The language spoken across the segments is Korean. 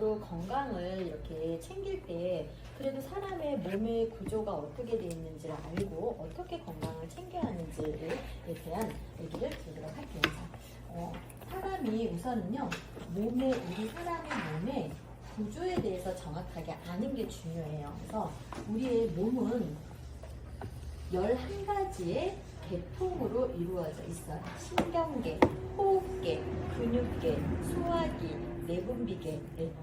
전체적으로 건강을 이렇게 챙길 때 그래도 사람의 몸의 구조가 어떻게 되어 있는지를 알고 어떻게 건강을 챙겨야 하는지에 대한 얘기를 드리도록 할게요. 사람이 우선은요, 우리 사람의 몸의 구조에 대해서 정확하게 아는 게 중요해요. 그래서 우리의 몸은 11가지의 계통으로 이루어져 있어요. 신경계, 호흡계, 근육계, 소화기, 내분비계,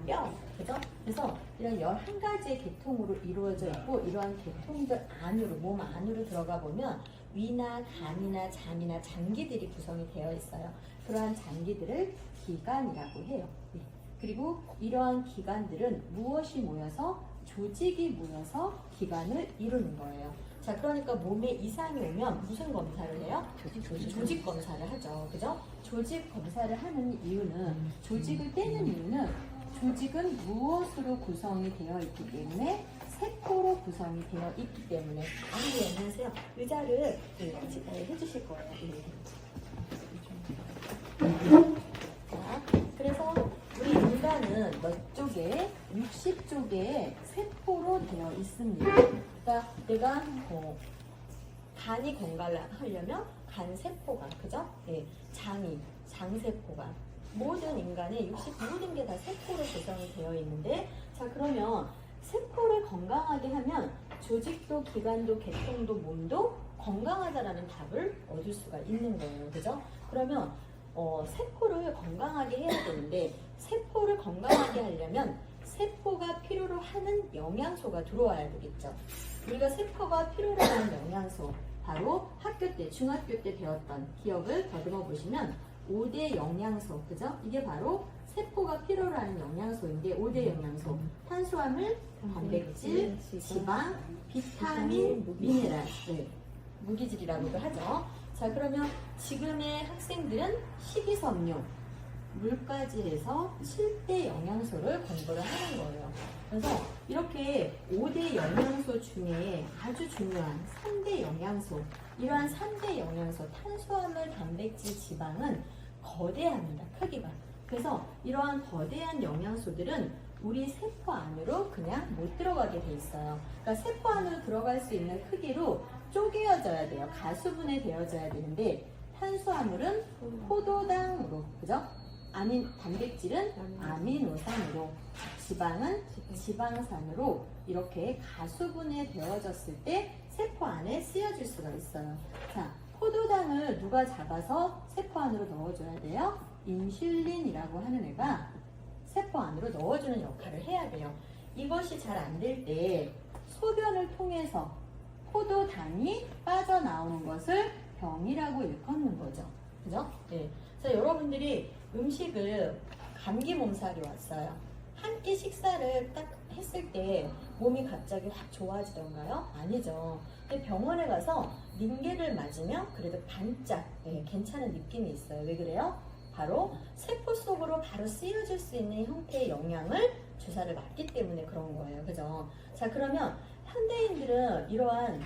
뼈, 그죠? 그래서 이런 11가지의 계통으로 이루어져 있고, 이러한 계통들 안으로, 몸 안으로 들어가 보면 위나 간이나 장이나 장기들이 구성이 되어 있어요. 그러한 장기들을 기관이라고 해요. 그리고 이러한 기관들은 무엇이 모여서? 조직이 모여서 기관을 이루는 거예요. 자, 그러니까 몸에 이상이 오면 무슨 검사를 해요? 조직 검사를 하죠. 그죠? 조직 검사를 하는 이유는, 조직을 떼는 이유는, 조직은 무엇으로 구성이 되어 있기 때문에? 세포로 구성이 되어 있기 때문에. 네, 안녕하세요. 의자를 해주실 거예요. 자, 그래서 우리 인간은 몇 쪽에? 60쪽의 세포로 되어 있습니다. 그러니까 내가 간이 건강을 하려면 간세포가, 그죠? 네, 장세포가, 모든 인간의 모든 게 다 세포로 구성이 되어 있는데, 자, 그러면 세포를 건강하게 하면 조직도 기관도 계통도 몸도 건강하다라는 답을 얻을 수가 있는 거예요. 그죠? 그러면 세포를 건강하게 해야 되는데, 세포를 건강하게 하려면 세포가 필요로 하는 영양소가 들어와야 되겠죠. 우리가 세포가 필요로 하는 영양소, 바로 학교 때, 중학교 때 배웠던 기억을 더듬어 보시면 5대 영양소, 그죠? 이게 바로 세포가 필요로 하는 영양소인데, 5대 영양소, 탄수화물, 단백질, 지방, 비타민, 미네랄, 무기질이라고도 하죠. 자, 그러면 지금의 학생들은 식이섬유, 물까지 해서 7대 영양소를 공부를 하는 거예요. 그래서 이렇게 5대 영양소 중에 아주 중요한 3대 영양소, 이러한 3대 영양소, 탄수화물, 단백질, 지방은 거대합니다. 크기가. 그래서 이러한 거대한 영양소들은 우리 세포 안으로 그냥 못 들어가게 돼 있어요. 그러니까 세포 안으로 들어갈 수 있는 크기로 쪼개어져야 돼요. 가수분해 되어져야 되는데, 탄수화물은 포도당으로, 그죠? 단백질은 아미노산으로, 지방은 지방산으로 이렇게 가수분해 되어졌을 때 세포 안에 쓰여질 수가 있어요. 자, 포도당을 누가 잡아서 세포 안으로 넣어줘야 돼요? 인슐린이라고 하는 애가 세포 안으로 넣어주는 역할을 해야 돼요. 이것이 잘 안 될 때 소변을 통해서 포도당이 빠져나오는 것을 병이라고 일컫는 거죠. 그죠? 네. 그래서 여러분들이 음식을 감기 몸살이 왔어요. 한 끼 식사를 딱 했을 때 몸이 갑자기 확 좋아지던가요? 아니죠. 근데 병원에 가서 링겔을 맞으면 그래도 반짝 괜찮은 느낌이 있어요. 왜 그래요? 바로 세포 속으로 바로 쓰여질 수 있는 형태의 영양을 주사를 맞기 때문에 그런 거예요. 그죠? 자, 그러면 현대인들은 이러한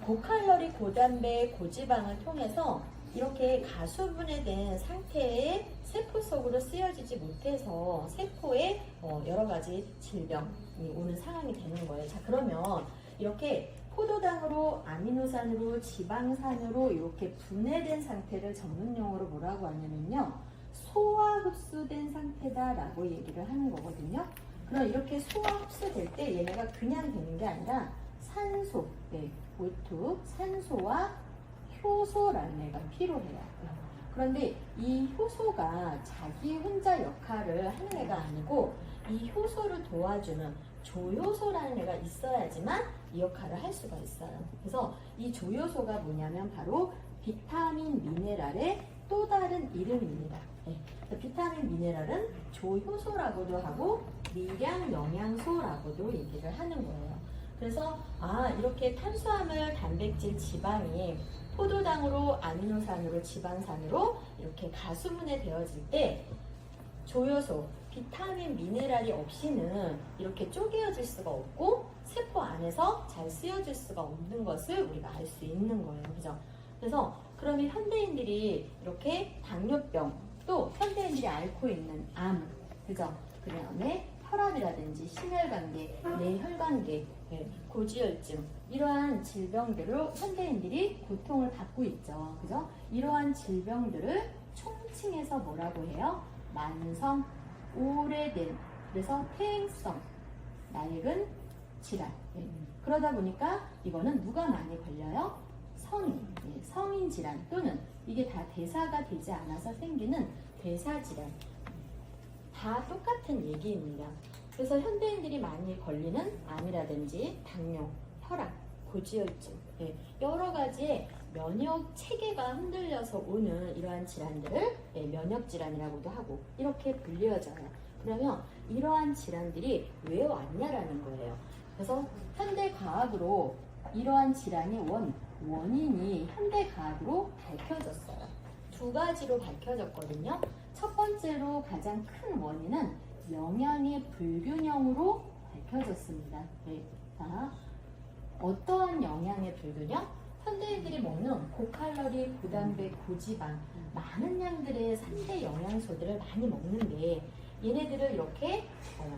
고칼로리, 고단백, 고지방을 통해서 이렇게 가수분해된 상태의 세포 속으로 쓰여지지 못해서 세포에 여러 가지 질병이 오는 상황이 되는 거예요. 자, 그러면 이렇게 포도당으로, 아미노산으로, 지방산으로 이렇게 분해된 상태를 전문용어로 뭐라고 하냐면요, 소화 흡수된 상태다라고 얘기를 하는 거거든요. 그럼 이렇게 소화 흡수될 때 얘네가 그냥 되는 게 아니라 산소, O2, 산소와 효소라는 애가 필요해요. 그런데 이 효소가 자기 혼자 역할을 하는 애가 아니고, 이 효소를 도와주는 조효소라는 애가 있어야지만 이 역할을 할 수가 있어요. 그래서 이 조효소가 뭐냐면 바로 비타민, 미네랄의 또 다른 이름입니다. 비타민, 미네랄은 조효소라고도 하고 미량 영양소라고도 얘기를 하는 거예요. 그래서 이렇게 탄수화물, 단백질, 지방이 포도당으로, 아미노산으로, 지방산으로 이렇게 가수분해 되어질 때 조효소, 비타민, 미네랄이 없이는 이렇게 쪼개어질 수가 없고 세포 안에서 잘 쓰여질 수가 없는 것을 우리가 알 수 있는 거예요. 그죠? 그래서 그러면 현대인들이 이렇게 당뇨병, 또 현대인들이 앓고 있는 암, 그죠? 그 다음에 혈압이라든지 심혈관계, 뇌혈관계, 고지혈증 이러한 질병들로 현대인들이 고통을 받고 있죠. 그죠? 이러한 질병들을 총칭해서 뭐라고 해요? 만성, 오래된, 그래서 퇴행성, 낡은 질환. 그러다 보니까 이거는 누가 많이 걸려요? 성인, 성인 질환 또는 이게 다 대사가 되지 않아서 생기는 대사질환. 다 똑같은 얘기입니다. 그래서 현대인들이 많이 걸리는 암이라든지 당뇨, 혈압, 고지혈증, 여러 가지의 면역 체계가 흔들려서 오는 이러한 질환들을 면역 질환이라고도 하고 이렇게 불리어져요. 그러면 이러한 질환들이 왜 왔냐라는 거예요. 그래서 현대 과학으로 이러한 질환의 원인이 현대 과학으로 밝혀졌어요. 두 가지로 밝혀졌거든요. 첫 번째로 가장 큰 원인은 영양의 불균형으로 밝혀졌습니다. 자, 어떠한 영양의 불균형? 현대인들이 먹는 고칼로리, 고단백, 고지방 많은 양들의 3대 영양소들을 많이 먹는데 얘네들을 이렇게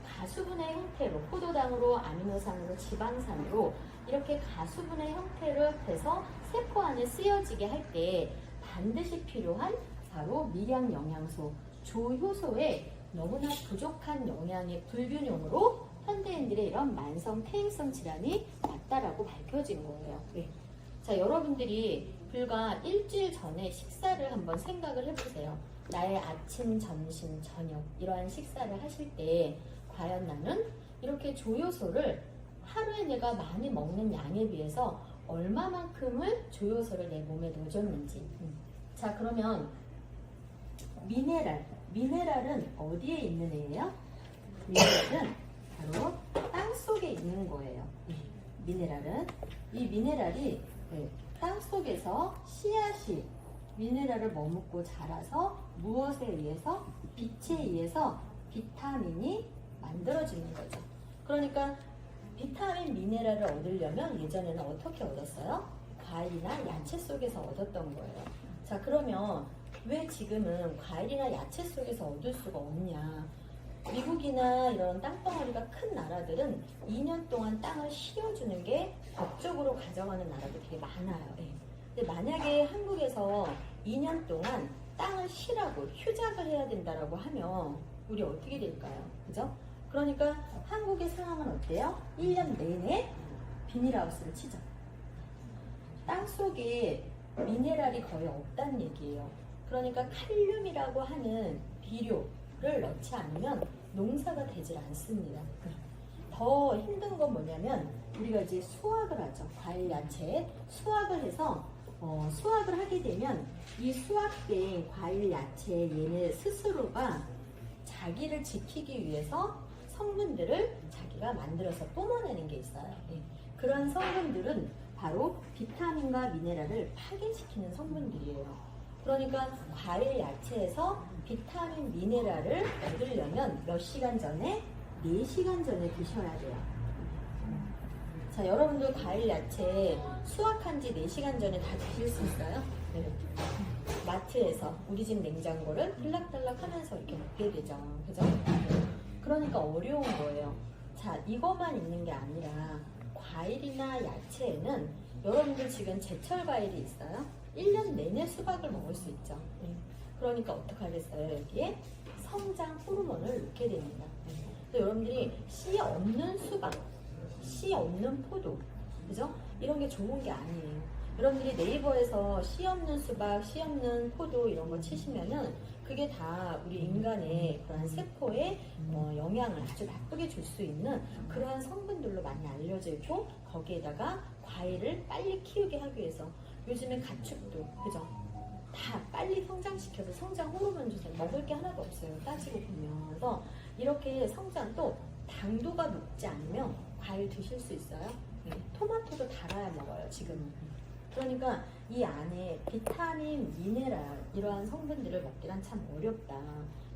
가수분해 형태로 포도당으로, 아미노산으로, 지방산으로 이렇게 가수분해 형태로 해서 세포 안에 쓰여지게 할 때 반드시 필요한 바로 미량 영양소, 조효소의 너무나 부족한 영양의 불균형으로 현대인들의 이런 만성 퇴행성 질환이 왔다라고 밝혀진 거예요. 자, 여러분들이 불과 일주일 전에 식사를 한번 생각을 해보세요. 나의 아침, 점심, 저녁 이러한 식사를 하실 때 과연 나는 이렇게 조효소를 하루에 내가 많이 먹는 양에 비해서 얼마만큼을 조효소를 내 몸에 넣어줬는지. 자, 그러면 미네랄은 어디에 있는 애예요? 미네랄은 바로 땅 속에 있는 거예요. 미네랄은 이 미네랄이 땅 속에서 씨앗이 미네랄을 머금고 자라서 무엇에 의해서? 빛에 의해서 비타민이 만들어지는 거죠. 그러니까 비타민 미네랄을 얻으려면 예전에는 어떻게 얻었어요? 과일이나 야채 속에서 얻었던 거예요. 자, 그러면 왜 지금은 과일이나 야채 속에서 얻을 수가 없냐? 미국이나 이런 땅덩어리가 큰 나라들은 2년 동안 땅을 실어주는 게 법적으로 가정하는 나라도 되게 많아요. 근데 만약에 한국에서 2년 동안 땅을 실하고 휴작을 해야 된다라고 하면 우리 어떻게 될까요? 그죠? 그러니까 한국의 상황은 어때요? 1년 내내 비닐하우스를 치죠. 땅 속에 미네랄이 거의 없다는 얘기예요. 그러니까 칼륨이라고 하는 비료를 넣지 않으면 농사가 되질 않습니다. 더 힘든 건 뭐냐면 우리가 이제 수확을 하죠. 과일, 야채 수확을 해서 수확을 하게 되면 이 수확된 과일, 야채 얘네 스스로가 자기를 지키기 위해서 성분들을 자기가 만들어서 뿜어내는 게 있어요. 그런 성분들은 바로 비타민과 미네랄을 파괴시키는 성분들이에요. 그러니까 과일, 야채에서 비타민, 미네랄을 얻으려면 몇 시간 전에? 4시간 전에 드셔야 돼요. 자, 여러분들 과일, 야채 수확한 지 4시간 전에 다 드실 수 있어요? 네. 마트에서 우리 집 냉장고를 들락달락 하면서 이렇게 먹게 되죠. 그죠? 그러니까 어려운 거예요. 자, 이것만 있는 게 아니라 과일이나 야채에는 여러분들 지금 제철 과일이 있어요? 1년 내내 수박을 먹을 수 있죠. 그러니까 어떡하겠어요? 여기에 성장 호르몬을 넣게 됩니다. 근데 여러분들이 씨 없는 수박, 씨 없는 포도, 그죠? 이런 게 좋은 게 아니에요. 여러분들이 네이버에서 씨 없는 수박, 씨 없는 포도 이런 거 치시면은 그게 다 우리 인간의 그런 세포에 영향을 아주 나쁘게 줄 수 있는 그러한 성분들로 많이 알려져 있고 거기에다가 과일을 빨리 키우게 하기 위해서 요즘에 가축도 그죠? 다 빨리 성장시켜서 성장 호르몬 주세요. 먹을 게 하나도 없어요. 따지고 보면. 그래서 이렇게 성장도 당도가 높지 않으면 과일 드실 수 있어요? 토마토도 달아야 먹어요. 지금은. 그러니까 이 안에 비타민, 미네랄 이러한 성분들을 먹기란 참 어렵다.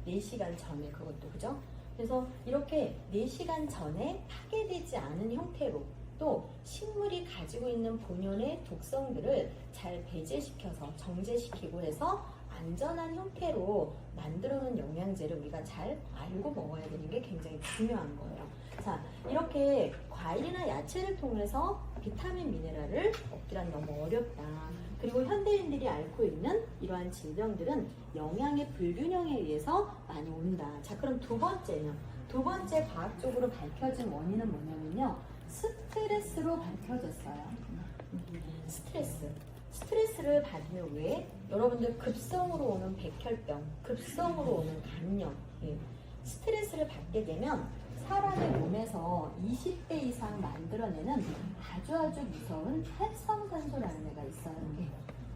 4시간 전에 그것도 그죠? 그래서 이렇게 4시간 전에 파괴되지 않은 형태로 또 식물이 가지고 있는 본연의 독성들을 잘 배제시켜서 정제시키고 해서 완전한 형태로 만들어 놓은 영양제를 우리가 잘 알고 먹어야 되는 게 굉장히 중요한 거예요. 자, 이렇게 과일이나 야채를 통해서 비타민, 미네랄을 얻기란 너무 어렵다. 그리고 현대인들이 앓고 있는 이러한 질병들은 영양의 불균형에 의해서 많이 온다. 자, 그럼 두 번째는, 두 번째 과학적으로 밝혀진 원인은 뭐냐면요. 스트레스로 밝혀졌어요. 스트레스를 받으면 왜? 여러분들 급성으로 오는 백혈병, 급성으로 오는 간염, 스트레스를 받게 되면 사람의 몸에서 20배 이상 만들어내는 아주 무서운 활성산소라는 애가 있어요.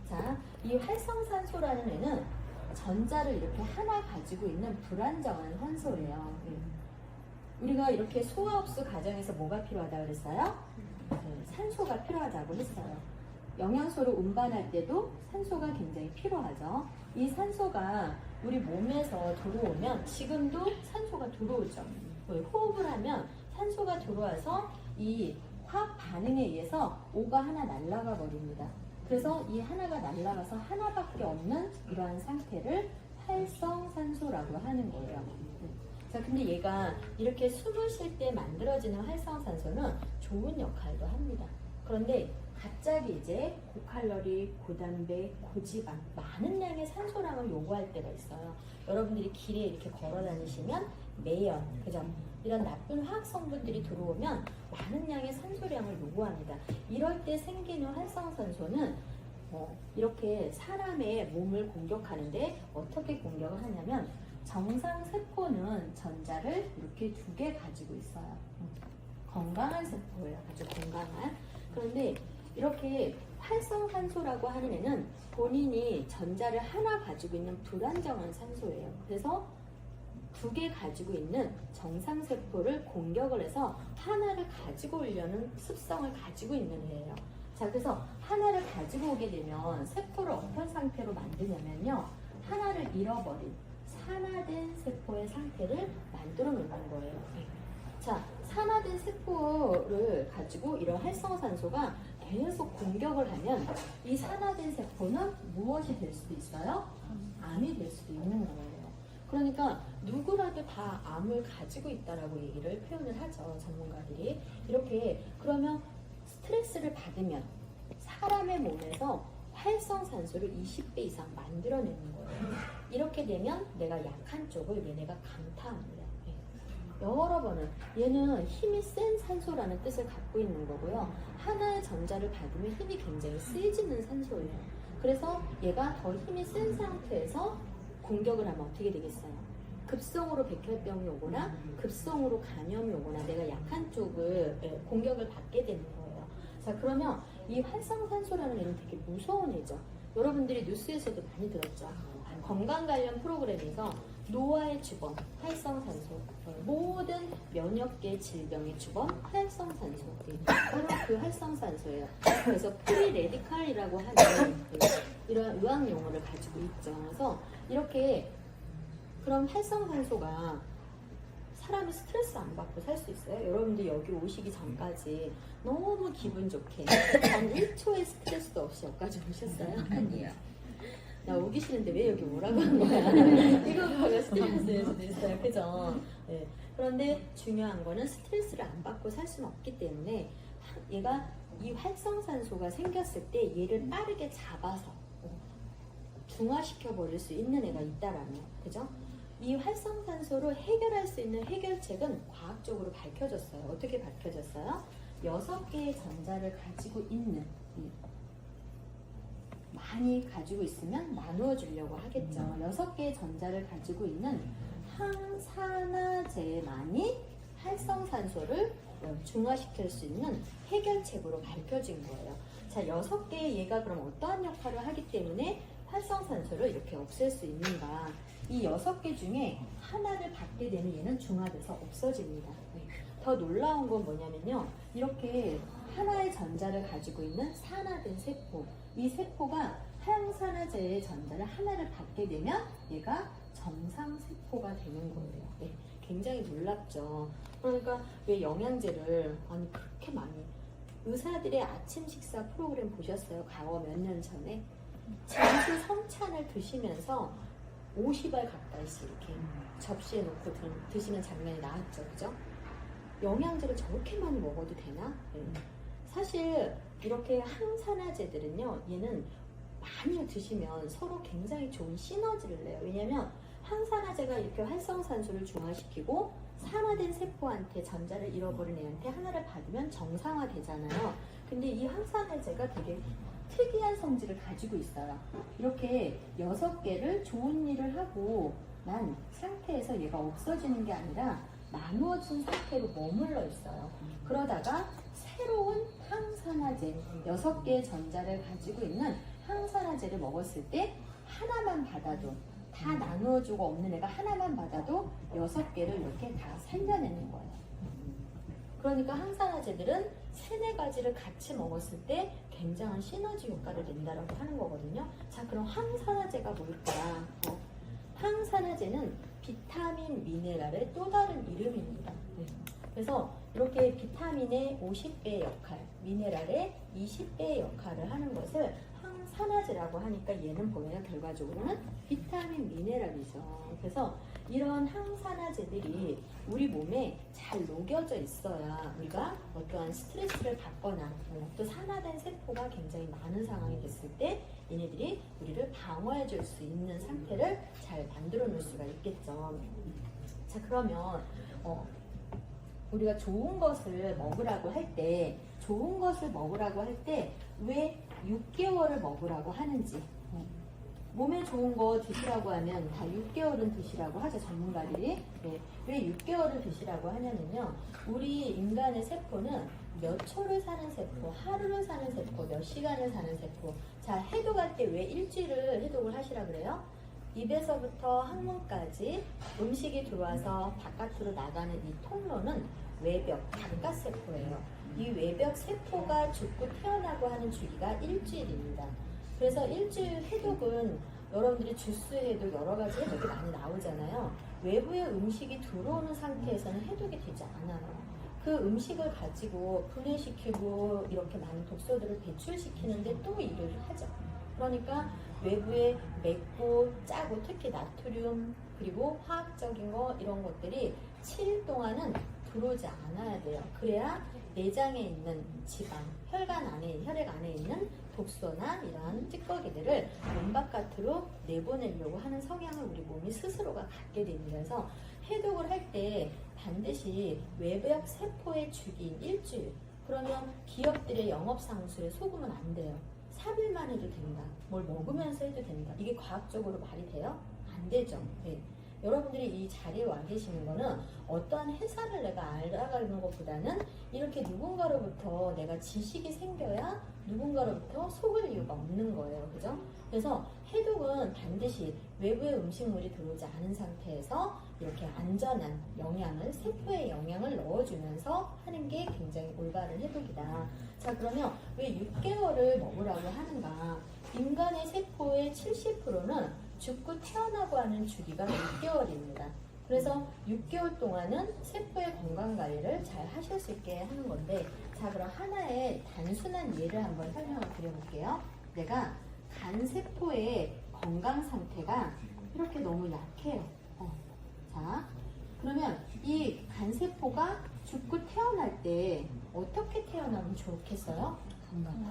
자, 이 활성산소라는 애는 전자를 이렇게 하나 가지고 있는 불안정한 산소예요. 우리가 이렇게 소화흡수 과정에서 뭐가 필요하다고 그랬어요? 산소가 필요하다고 했어요. 영양소를 운반할 때도 산소가 굉장히 필요하죠. 이 산소가 우리 몸에서 들어오면 지금도 산소가 들어오죠. 호흡을 하면 산소가 들어와서 이 화학 반응에 의해서 O가 하나 날아가 버립니다. 그래서 이 하나가 날아가서 하나밖에 없는 이러한 상태를 활성산소라고 하는 거예요. 자, 근데 얘가 이렇게 숨을 쉴 때 만들어지는 활성산소는 좋은 역할도 합니다. 그런데 갑자기 이제 고칼로리, 고단백, 고지방 많은 양의 산소량을 요구할 때가 있어요. 여러분들이 길에 이렇게 걸어 다니시면 매연, 그죠? 이런 나쁜 화학 성분들이 들어오면 많은 양의 산소량을 요구합니다. 이럴 때 생기는 활성산소는 이렇게 사람의 몸을 공격하는데 어떻게 공격을 하냐면 정상 세포는 전자를 이렇게 두 개 가지고 있어요. 건강한 세포예요. 아주 건강한. 그런데 이렇게 활성산소라고 하는 애는 본인이 전자를 하나 가지고 있는 불안정한 산소예요. 그래서 두 개 가지고 있는 정상세포를 공격을 해서 하나를 가지고 오려는 습성을 가지고 있는 애예요. 자, 그래서 하나를 가지고 오게 되면 세포를 어떤 상태로 만드냐면요. 하나를 잃어버린 산화된 세포의 상태를 만들어 놓는 거예요. 자, 산화된 세포를 가지고 이런 활성산소가 계속 공격을 하면 이 산화된 세포는 무엇이 될 수도 있어요? 암이 될 수도 있는 거예요. 그러니까 누구라도 다 암을 가지고 있다라고 얘기를 표현을 하죠. 전문가들이. 이렇게 그러면 스트레스를 받으면 사람의 몸에서 활성산소를 20배 이상 만들어내는 거예요. 이렇게 되면 내가 약한 쪽을 얘네가 강타합니다. 여러 번은 얘는 힘이 센 산소라는 뜻을 갖고 있는 거고요. 하나의 전자를 받으면 힘이 굉장히 세지는 산소예요. 그래서 얘가 더 힘이 센 상태에서 공격을 하면 어떻게 되겠어요? 급성으로 백혈병이 오거나 급성으로 간염이 오거나 내가 약한 쪽을 공격을 받게 되는 거예요. 자, 그러면 이 활성산소라는 애는 되게 무서운 애죠. 여러분들이 뉴스에서도 많이 들었죠. 건강 관련 프로그램에서 노화의 주범, 활성산소, 모든 면역계 질병의 주범, 활성산소. 바로 그 활성산소예요. 그래서 프리 레디칼이라고 하는 이런 의학 용어를 가지고 있죠. 그래서 이렇게 그런 활성산소가 사람이 스트레스 안 받고 살 수 있어요? 여러분들 여기 오시기 전까지 너무 기분 좋게 단 1초의 스트레스도 없이 여기까지 오셨어요? 아니요. 나 오기 싫은데 왜 여기 오라고 한 거야? 이거 보면 스트레스일 수도 있어요. 그죠? 네. 그런데 중요한 거는 스트레스를 안 받고 살 수는 없기 때문에 얘가 이 활성산소가 생겼을 때 얘를 빠르게 잡아서 중화시켜 버릴 수 있는 애가 있다라면, 그죠? 이 활성산소를 해결할 수 있는 해결책은 과학적으로 밝혀졌어요. 어떻게 밝혀졌어요? 6개의 전자를 가지고 있는, 많이 가지고 있으면 나누어 주려고 하겠죠. 6개의 전자를 가지고 있는 항산화제만이 활성산소를 중화시킬 수 있는 해결책으로 밝혀진 거예요. 자, 6개의 얘가 그럼 어떠한 역할을 하기 때문에 활성산소를 이렇게 없앨 수 있는가? 이 6개 중에 하나를 받게 되면 얘는 중화돼서 없어집니다. 더 놀라운 건 뭐냐면요. 이렇게 하나의 전자를 가지고 있는 산화된 세포, 이 세포가 항산화제의 전자를 하나를 받게 되면 얘가 정상세포가 되는 거예요. 네, 굉장히 놀랍죠. 그러니까 왜 영양제를 아니 그렇게 많이 의사들의 아침 식사 프로그램 보셨어요? 과거 몇 년 전에 진수 성찬을 드시면서 50알 가까이씩 이렇게 접시에 놓고 드시는 장면이 나왔죠. 그죠? 영양제를 저렇게 많이 먹어도 되나? 네. 사실 이렇게 항산화제들은요, 얘는 많이 드시면 서로 굉장히 좋은 시너지를 내요. 왜냐면 항산화제가 이렇게 활성산소를 중화시키고 산화된 세포한테 전자를 잃어버린 애한테 하나를 받으면 정상화되잖아요. 근데 이 항산화제가 되게 특이한 성질을 가지고 있어요. 이렇게 6개를 좋은 일을 하고 난 상태에서 얘가 없어지는 게 아니라 나누어진 상태로 머물러 있어요. 그러다가 새로운 항산화제, 6개의 전자를 가지고 있는 항산화제를 먹었을 때 하나만 받아도, 다 나누어주고 없는 애가 하나만 받아도 6개를 이렇게 다 살려내는 거예요. 그러니까 항산화제들은 3-4가지를 같이 먹었을 때 굉장한 시너지 효과를 낸다라고 하는 거거든요. 자, 그럼 항산화제가 뭘까? 항산화제는 비타민, 미네랄의 또 다른 이름입니다. 네. 그래서 이렇게 비타민의 50배의 역할, 미네랄의 20배의 역할을 하는 것을 항산화제라고 하니까 얘는 보면 결과적으로는 비타민, 미네랄이죠. 그래서 이런 항산화제들이 우리 몸에 잘 녹여져 있어야 우리가 어떠한 스트레스를 받거나 또 산화된 세포가 굉장히 많은 상황이 됐을 때 얘네들이 우리를 방어해 줄 수 있는 상태를 잘 만들어 놓을 수가 있겠죠. 자, 그러면 우리가 좋은 것을 먹으라고 할 때, 왜 6개월을 먹으라고 하는지, 몸에 좋은 거 드시라고 하면 다 6개월은 드시라고 하죠, 전문가들이. 네. 왜 6개월을 드시라고 하냐면요, 우리 인간의 세포는 몇 초를 사는 세포, 하루를 사는 세포, 몇 시간을 사는 세포. 자, 해독할 때 왜 일주일을 해독을 하시라 그래요? 입에서부터 항문까지 음식이 들어와서 바깥으로 나가는 이 통로는 외벽, 바깥세포예요. 이 외벽 세포가 죽고 태어나고 하는 주기가 일주일입니다. 그래서 일주일 해독은 여러분들이 주스 해독, 여러 가지 해독이 많이 나오잖아요. 외부의 음식이 들어오는 상태에서는 해독이 되지 않아요. 그 음식을 가지고 분해시키고 이렇게 많은 독소들을 배출시키는데 또 일을 하죠. 그러니까 외부에 맵고 짜고 특히 나트륨 그리고 화학적인 거 이런 것들이 7일 동안은 들어오지 않아야 돼요. 그래야 내장에 있는 지방, 혈액 안에 있는 독소나 이러한 찌꺼기들을 몸 바깥으로 내보내려고 하는 성향을 우리 몸이 스스로가 갖게 됩니다. 그래서 해독을 할 때 반드시 외벽 세포의 주기인 일주일, 그러면 기업들의 영업상수에 속으면 안 돼요. 3일만 해도 된다. 뭘 먹으면서 해도 된다. 이게 과학적으로 말이 돼요? 안 되죠. 네. 여러분들이 이 자리에 와 계시는 거는 어떠한 회사를 내가 알아가는 것보다는 이렇게 누군가로부터 내가 지식이 생겨야 누군가로부터 속을 이유가 없는 거예요. 그죠? 그래서 해독은 반드시 외부의 음식물이 들어오지 않은 상태에서 이렇게 안전한 영양을, 세포에 영양을 넣어주면서 하는 게 굉장히 올바른 해독이다. 자, 그러면 왜 6개월을 먹으라고 하는가? 인간의 세포의 70%는 죽고 태어나고 하는 주기가 6개월입니다. 그래서 6개월 동안은 세포의 건강관리를 잘 하실 수 있게 하는 건데, 자, 그럼 하나의 단순한 예를 한번 설명을 드려볼게요. 내가 간 세포의 건강 상태가 이렇게 너무 약해요. 자, 그러면 이 간 세포가 죽고 태어날 때 어떻게 태어나면 좋겠어요?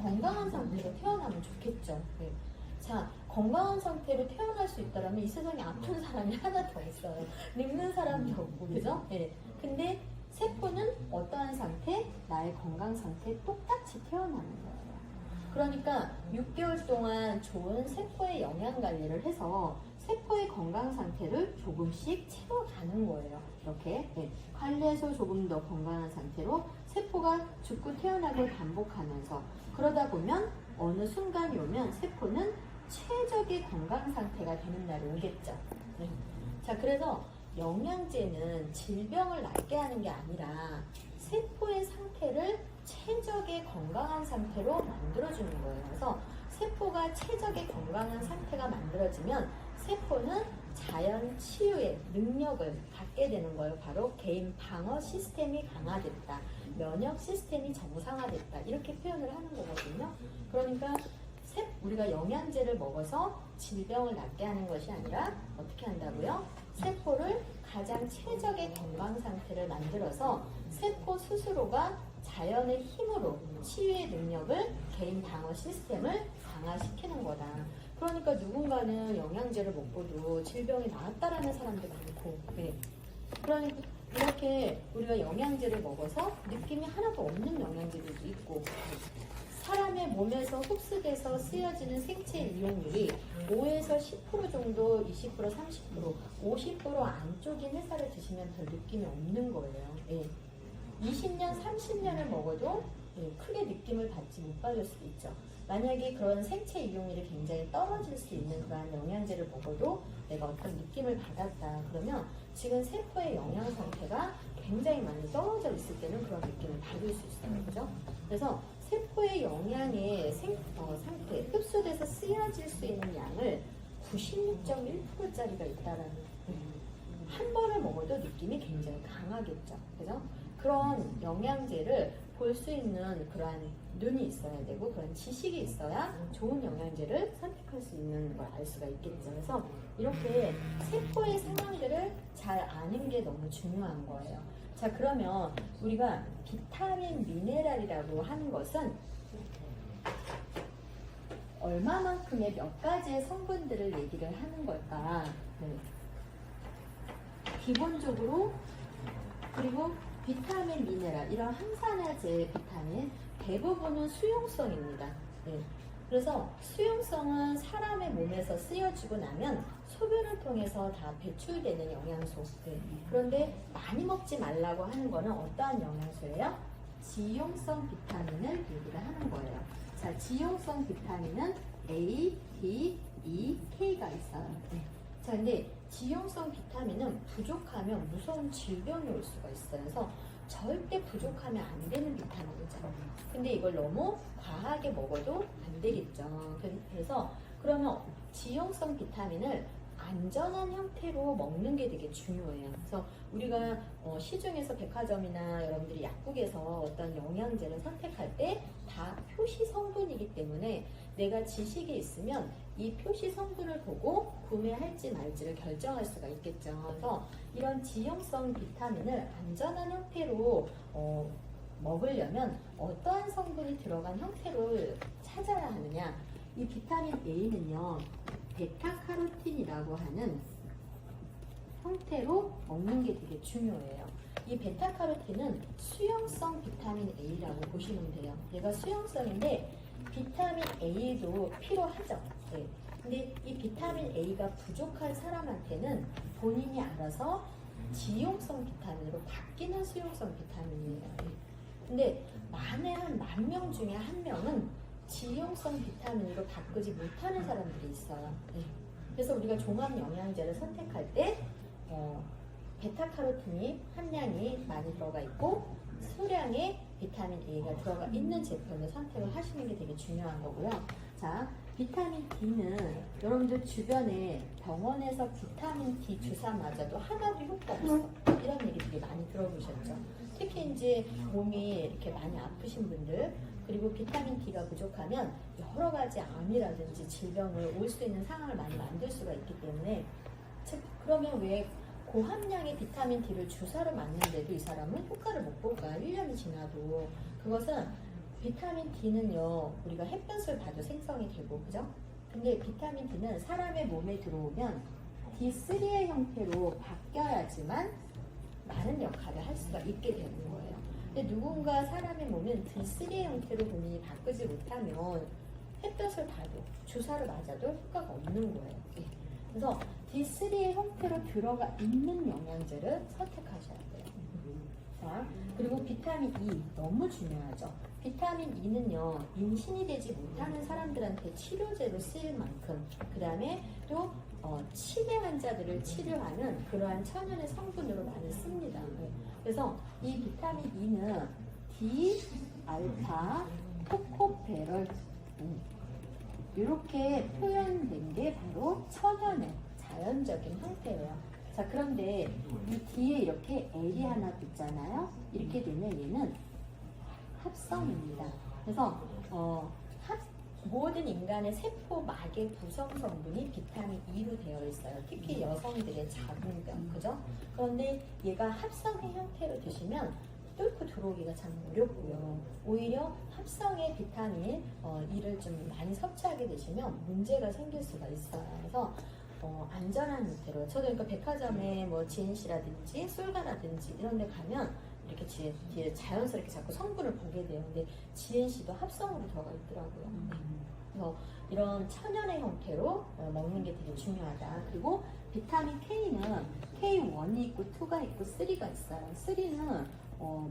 건강한 상태로 태어나면 좋겠죠. 네. 자, 건강한 상태로 태어날 수 있다면 이 세상에 아픈 사람이 하나 더 있어요. 늙는 사람도 없고, 그죠? 네. 근데 세포는 어떠한 상태? 나의 건강 상태에 똑같이 태어나는 거예요. 그러니까 6개월 동안 좋은 세포의 영양 관리를 해서 세포의 건강 상태를 조금씩 채워가는 거예요. 이렇게 관리해서 조금 더 건강한 상태로 세포가 죽고 태어나고 반복하면서, 그러다 보면 어느 순간이 오면 세포는 최적의 건강 상태가 되는 날이 오겠죠. 자, 그래서 영양제는 질병을 낫게 하는 게 아니라 세포의 상태를 최적의 건강한 상태로 만들어주는 거예요. 그래서 세포가 최적의 건강한 상태가 만들어지면 세포는 자연 치유의 능력을 갖게 되는 거예요. 바로 개인 방어 시스템이 강화됐다, 면역 시스템이 정상화됐다, 이렇게 표현을 하는 거거든요. 그러니까 우리가 영양제를 먹어서 질병을 낫게 하는 것이 아니라 어떻게 한다고요? 세포를 가장 최적의 건강 상태를 만들어서 세포 스스로가 자연의 힘으로 치유의 능력을 개인 방어 시스템을 강화시키는 거다. 그러니까 누군가는 영양제를 먹고도 질병이 나았다라는 사람도 많고, 네. 그러니까 이렇게 우리가 영양제를 먹어서 느낌이 하나도 없는 영양제들도 있고, 사람의 몸에서 흡수돼서 쓰여지는 생체 이용률이 5에서 10% 정도, 20%, 30%, 50% 안쪽인 회사를 드시면 별 느낌이 없는 거예요. 예. 20년, 30년을 먹어도 크게 느낌을 못 받을 수도 있죠. 만약에 그런 생체 이용률이 굉장히 떨어질 수 있는 그런 영양제를 먹어도 내가 어떤 느낌을 받았다. 그러면 지금 세포의 영양 상태가 굉장히 많이 떨어져 있을 때는 그런 느낌을 받을 수 있어요. 그죠? 그래서 세포의 영양의 상태, 흡수돼서 쓰여질 수 있는 양을 96.1%짜리가 있다라는 한 번을 먹어도 느낌이 굉장히 강하겠죠. 그죠? 그런 영양제를 볼 수 있는 그러한 눈이 있어야 되고 그런 지식이 있어야 좋은 영양제를 선택할 수 있는 걸 알 수가 있겠죠. 그래서 이렇게 세포의 상황들을 잘 아는 게 너무 중요한 거예요. 자, 그러면 우리가 비타민, 미네랄이라고 하는 것은 얼마만큼의 몇 가지의 성분들을 얘기를 하는 걸까? 기본적으로 그리고 비타민, 미네랄 이런 항산화제 비타민 대부분은 수용성입니다. 그래서 수용성은 사람의 몸에서 쓰여지고 나면 소변을 통해서 다 배출되는 영양소. 그런데 많이 먹지 말라고 하는 거는 어떠한 영양소예요? 지용성 비타민을 얘기를 하는 거예요. 자, 지용성 비타민은 A, D, E, K가 있어요. 자, 근데 지용성 비타민은 부족하면 무서운 질병이 올 수가 있어요. 그래서 절대 부족하면 안 되는 비타민이죠. 근데 이걸 너무 과하게 먹어도 안 되겠죠. 그래서 그러면 지용성 비타민을 안전한 형태로 먹는 게 되게 중요해요. 그래서 우리가 시중에서 백화점이나 여러분들이 약국에서 어떤 영양제를 선택할 때 다 표시 성분이기 때문에 내가 지식이 있으면 이 표시 성분을 보고 구매할지 말지를 결정할 수가 있겠죠. 그래서 이런 지용성 비타민을 안전한 형태로 먹으려면 어떠한 성분이 들어간 형태를 찾아야 하느냐. 이 비타민 A는요, 베타카로틴이라고 하는 형태로 먹는 게 되게 중요해요. 이 베타카로틴은 수용성 비타민 A라고 보시면 돼요. 얘가 수용성인데 비타민 A도 필요하죠. 네. 근데 이 비타민 A가 부족한 사람한테는 본인이 알아서 지용성 비타민으로 바뀌는 수용성 비타민이에요. 네. 근데 만에 한 10,000명 중에 1명은 지용성 비타민으로 바꾸지 못하는 사람들이 있어요. 네. 그래서 우리가 종합 영양제를 선택할 때 베타카로틴이 함량이 많이 들어가 있고 소량의 비타민 A가 들어가 있는 제품을 선택을 하시는 게 되게 중요한 거고요. 자, 비타민 D는 여러분들 주변에 병원에서 비타민 D 주사 맞아도 하나도 효과 없어. 이런 얘기들이 많이 들어보셨죠? 특히 이제 몸이 이렇게 많이 아프신 분들, 그리고 비타민 D가 부족하면 여러 가지 암이라든지 질병을 올 수 있는 상황을 많이 만들 수가 있기 때문에, 그러면 왜 고함량의 비타민 D를 주사로 맞는데도 이 사람은 효과를 못 볼까? 1년이 지나도. 그것은 비타민 D는요, 우리가 햇볕을 봐도 생성이 되고, 그죠? 근데 비타민 D는 사람의 몸에 들어오면 D3의 형태로 바뀌어야지만 많은 역할을 할 수가 있게 되는 거예요. 근데 누군가 사람의 몸은 D3의 형태로 본인이 바꾸지 못하면 햇볕을 봐도 주사를 맞아도 효과가 없는 거예요. 그래서 D3의 형태로 들어가 있는 영양제를 선택하셔야 돼요. 자, 그리고 비타민 E 너무 중요하죠. 비타민 E는요, 임신이 되지 못하는 사람들한테 치료제로 쓰일 만큼, 그 다음에 또 치매 환자들을 치료하는 그러한 천연의 성분으로 많이 씁니다. 그래서 이 비타민 E는 D, 알파, 토코페롤 이렇게 표현된 게 바로 천연의 자연적인 형태예요. 자, 그런데 이 뒤에 이렇게 L이 하나 붙잖아요. 이렇게 되면 얘는 합성입니다. 그래서 모든 인간의 세포막의 구성 성분이 비타민 E로 되어 있어요. 특히 여성들의 자궁병, 그죠? 그런데 얘가 합성의 형태로 드시면 뚫고 들어오기가 참 어렵고요. 오히려 합성의 비타민 E를 좀 많이 섭취하게 되시면 문제가 생길 수가 있어요. 그래서 안전한 형태로 저도 그러니까 백화점에 뭐 GNC라든지 솔가라든지 이런 데 가면 이렇게 뒤에 자연스럽게 자꾸 성분을 보게 돼요. 근데 GNC도 합성으로 들어가 있더라고요. 그래서 이런 천연의 형태로 먹는 게 되게 중요하다. 그리고 비타민 K는 K1이 있고 2가 있고 3가 있어요. 3는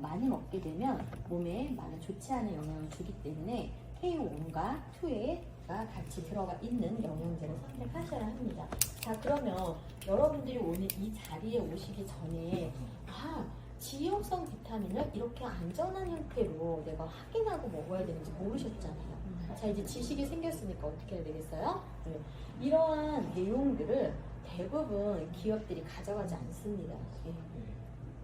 많이 먹게 되면 몸에 많은 좋지 않은 영향을 주기 때문에 K1과 2가 같이 들어가 있는 영양제를 선택하셔야 합니다. 자, 그러면 여러분들이 오늘 이 자리에 오시기 전에 지용성 비타민을 이렇게 안전한 형태로 내가 확인하고 먹어야 되는지 모르셨잖아요. 자, 이제 지식이 생겼으니까 어떻게 해야 되겠어요? 네. 이러한 내용들을 대부분 기업들이 가져가지 않습니다. 네.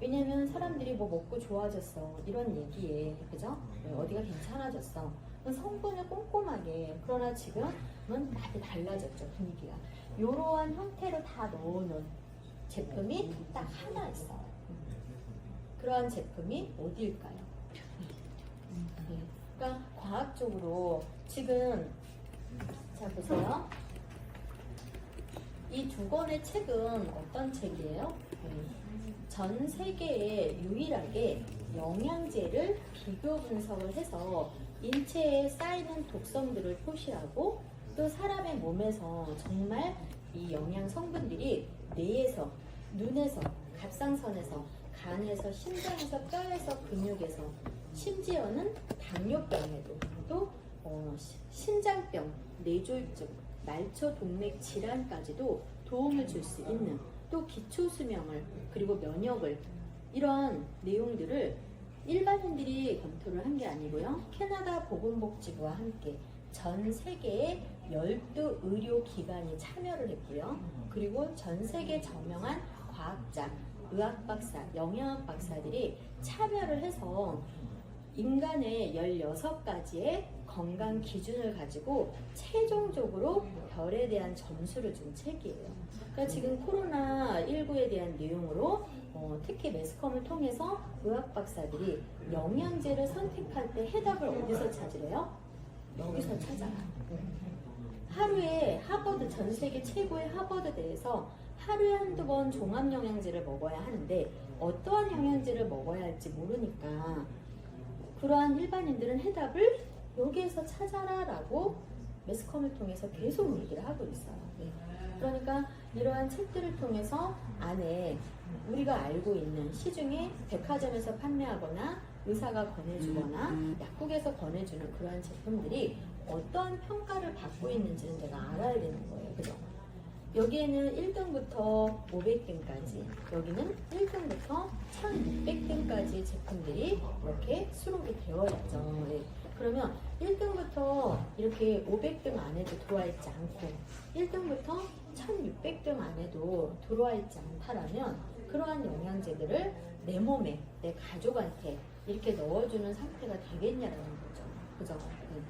왜냐면 사람들이 뭐 먹고 좋아졌어 이런 얘기에, 그죠? 네, 어디가 괜찮아졌어. 성분을 꼼꼼하게. 그러나 지금은 많이 달라졌죠, 분위기가. 이러한 형태로 다 넣어놓은 제품이 딱 하나 있어요. 그러한 제품이 어디일까요? 네. 그러니까 과학적으로 지금 자 보세요. 이 두 권의 책은 어떤 책이에요? 전 세계에 유일하게 영양제를 비교 분석을 해서 인체에 쌓이는 독성들을 표시하고 또 사람의 몸에서 정말 이 영양 성분들이 뇌에서, 눈에서, 갑상선에서, 간에서, 심장에서, 뼈에서, 근육에서, 심지어는 당뇨병에도 또 신장병, 뇌졸중, 말초 동맥 질환까지도 도움을 줄 수 있는, 또 기초 수명을 그리고 면역을, 이런 내용들을 일반인들이 검토를 한 게 아니고요. 캐나다 보건복지부와 함께 전 세계의 12 의료기관이 참여를 했고요. 그리고 전 세계 저명한 과학자, 의학 박사, 영양학 박사들이 참여를 해서 인간의 16가지의 건강 기준을 가지고 최종적으로 별에 대한 점수를 준 책이에요. 그러니까 지금 코로나19에 대한 내용으로 특히 매스컴을 통해서 의학 박사들이 영양제를 선택할 때 해답을 어디서 찾으래요? 여기서 찾아요. 하루에 하버드, 전 세계 최고의 하버드대에서 하루에 한두 번 종합영양제를 먹어야 하는데 어떠한 영양제를 먹어야 할지 모르니까 그러한 일반인들은 해답을 여기에서 찾아라 라고 매스컴을 통해서 계속 얘기를 하고 있어요. 네. 그러니까 이러한 책들을 통해서 안에 우리가 알고 있는 시중에 백화점에서 판매하거나 의사가 권해주거나 약국에서 권해주는 그러한 제품들이 어떠한 평가를 받고 있는지는 내가 알아야 되는 거예요. 그죠? 여기에는 1등부터 500등까지, 여기는 1등부터 1600등까지 제품들이 이렇게 수록이 되어 있죠. 네. 그러면 1등부터 이렇게 500등 안에도 들어와 있지 않고 1등부터 1600등 안에도 들어와 있지 않다라면 그러한 영양제들을 내 몸에, 내 가족한테 이렇게 넣어주는 상태가 되겠냐라는 거죠. 그죠? 네.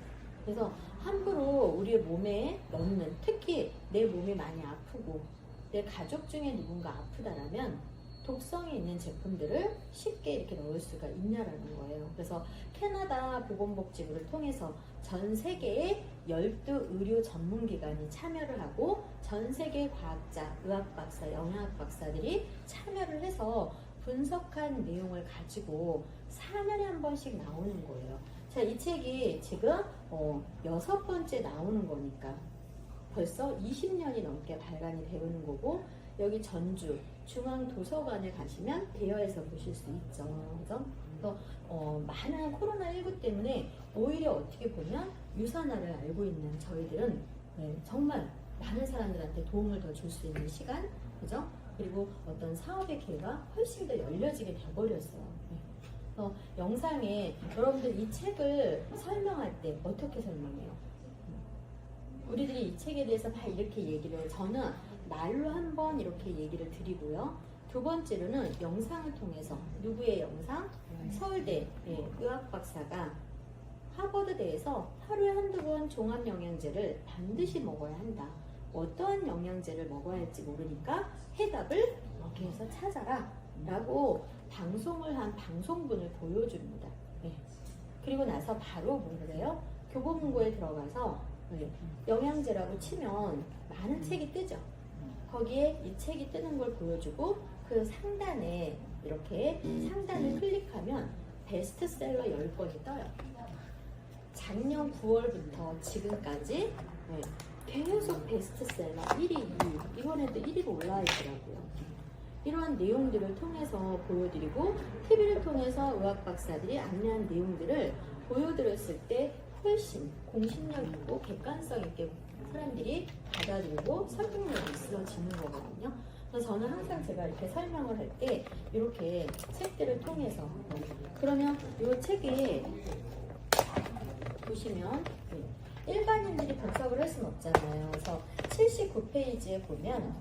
그래서 함부로 우리의 몸에 넣는, 특히 내 몸이 많이 아프고 내 가족 중에 누군가 아프다라면 독성이 있는 제품들을 쉽게 이렇게 넣을 수가 있냐라는 거예요. 그래서 캐나다 보건복지부를 통해서 전 세계의 12 의료 전문기관이 참여를 하고 전 세계 과학자, 의학 박사, 영양학 박사들이 참여를 해서 분석한 내용을 가지고 4년에 한 번씩 나오는 거예요. 자, 이 책이 지금 6번째 나오는 거니까 벌써 20년이 넘게 발간이 되는 거고, 여기 전주 중앙도서관에 가시면 대여해서 보실 수 있죠. 그래서 많은 코로나19 때문에 오히려 어떻게 보면 유산화를 알고 있는 저희들은 정말 많은 사람들한테 도움을 더 줄 수 있는 시간, 그죠? 그리고 어떤 사업의 기회가 훨씬 더 열려지게 돼버렸어요. 그래서 영상에 여러분들 이 책을 설명할 때 어떻게 설명해요? 우리들이 이 책에 대해서 막 이렇게 얘기를, 저는 말로 한번 이렇게 얘기를 드리고요. 두 번째로는 영상을 통해서, 누구의 영상? 서울대 의학 박사가 하버드대에서 하루에 한두 번 종합영양제를 반드시 먹어야 한다. 어떠한 영양제를 먹어야 할지 모르니까 해답을 여기에서 찾아라 라고 방송을 한 방송분을 보여줍니다. 네. 그리고 나서 바로 뭐를 해요? 교보문고에 들어가서 영양제라고 치면 많은 책이 뜨죠. 거기에 이 책이 뜨는 걸 보여주고 그 상단에 이렇게 상단을 클릭하면 베스트셀러 10권이 떠요. 작년 9월부터 지금까지 계속 베스트셀러 1위, 2위, 이번에도 1위로 올라와 있더라고요. 이러한 내용들을 통해서 보여드리고 TV를 통해서 의학 박사들이 안내한 내용들을 보여드렸을 때 훨씬 공신력 있고 객관성 있게 사람들이 받아들이고 설득력이 있어지는 거거든요. 그래서 저는 항상 제가 이렇게 설명을 할 때 이렇게 책들을 통해서 그러면 이 책에 보시면 일반인들이 분석을 할 수는 없잖아요. 그래서 79페이지에 보면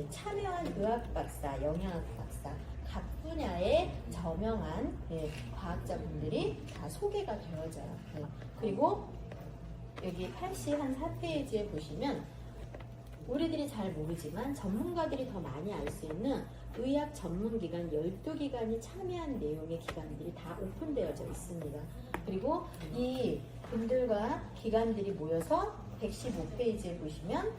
참여한 의학 박사, 영양학 박사, 각 분야의 저명한 과학자분들이 다 소개가 되어져요. 그리고 여기 84페이지에 보시면 우리들이 잘 모르지만 전문가들이 더 많이 알 수 있는 의학 전문기관 12기관이 참여한 내용의 기관들이 다 오픈되어져 있습니다. 그리고 이 분들과 기관들이 모여서 115페이지에 보시면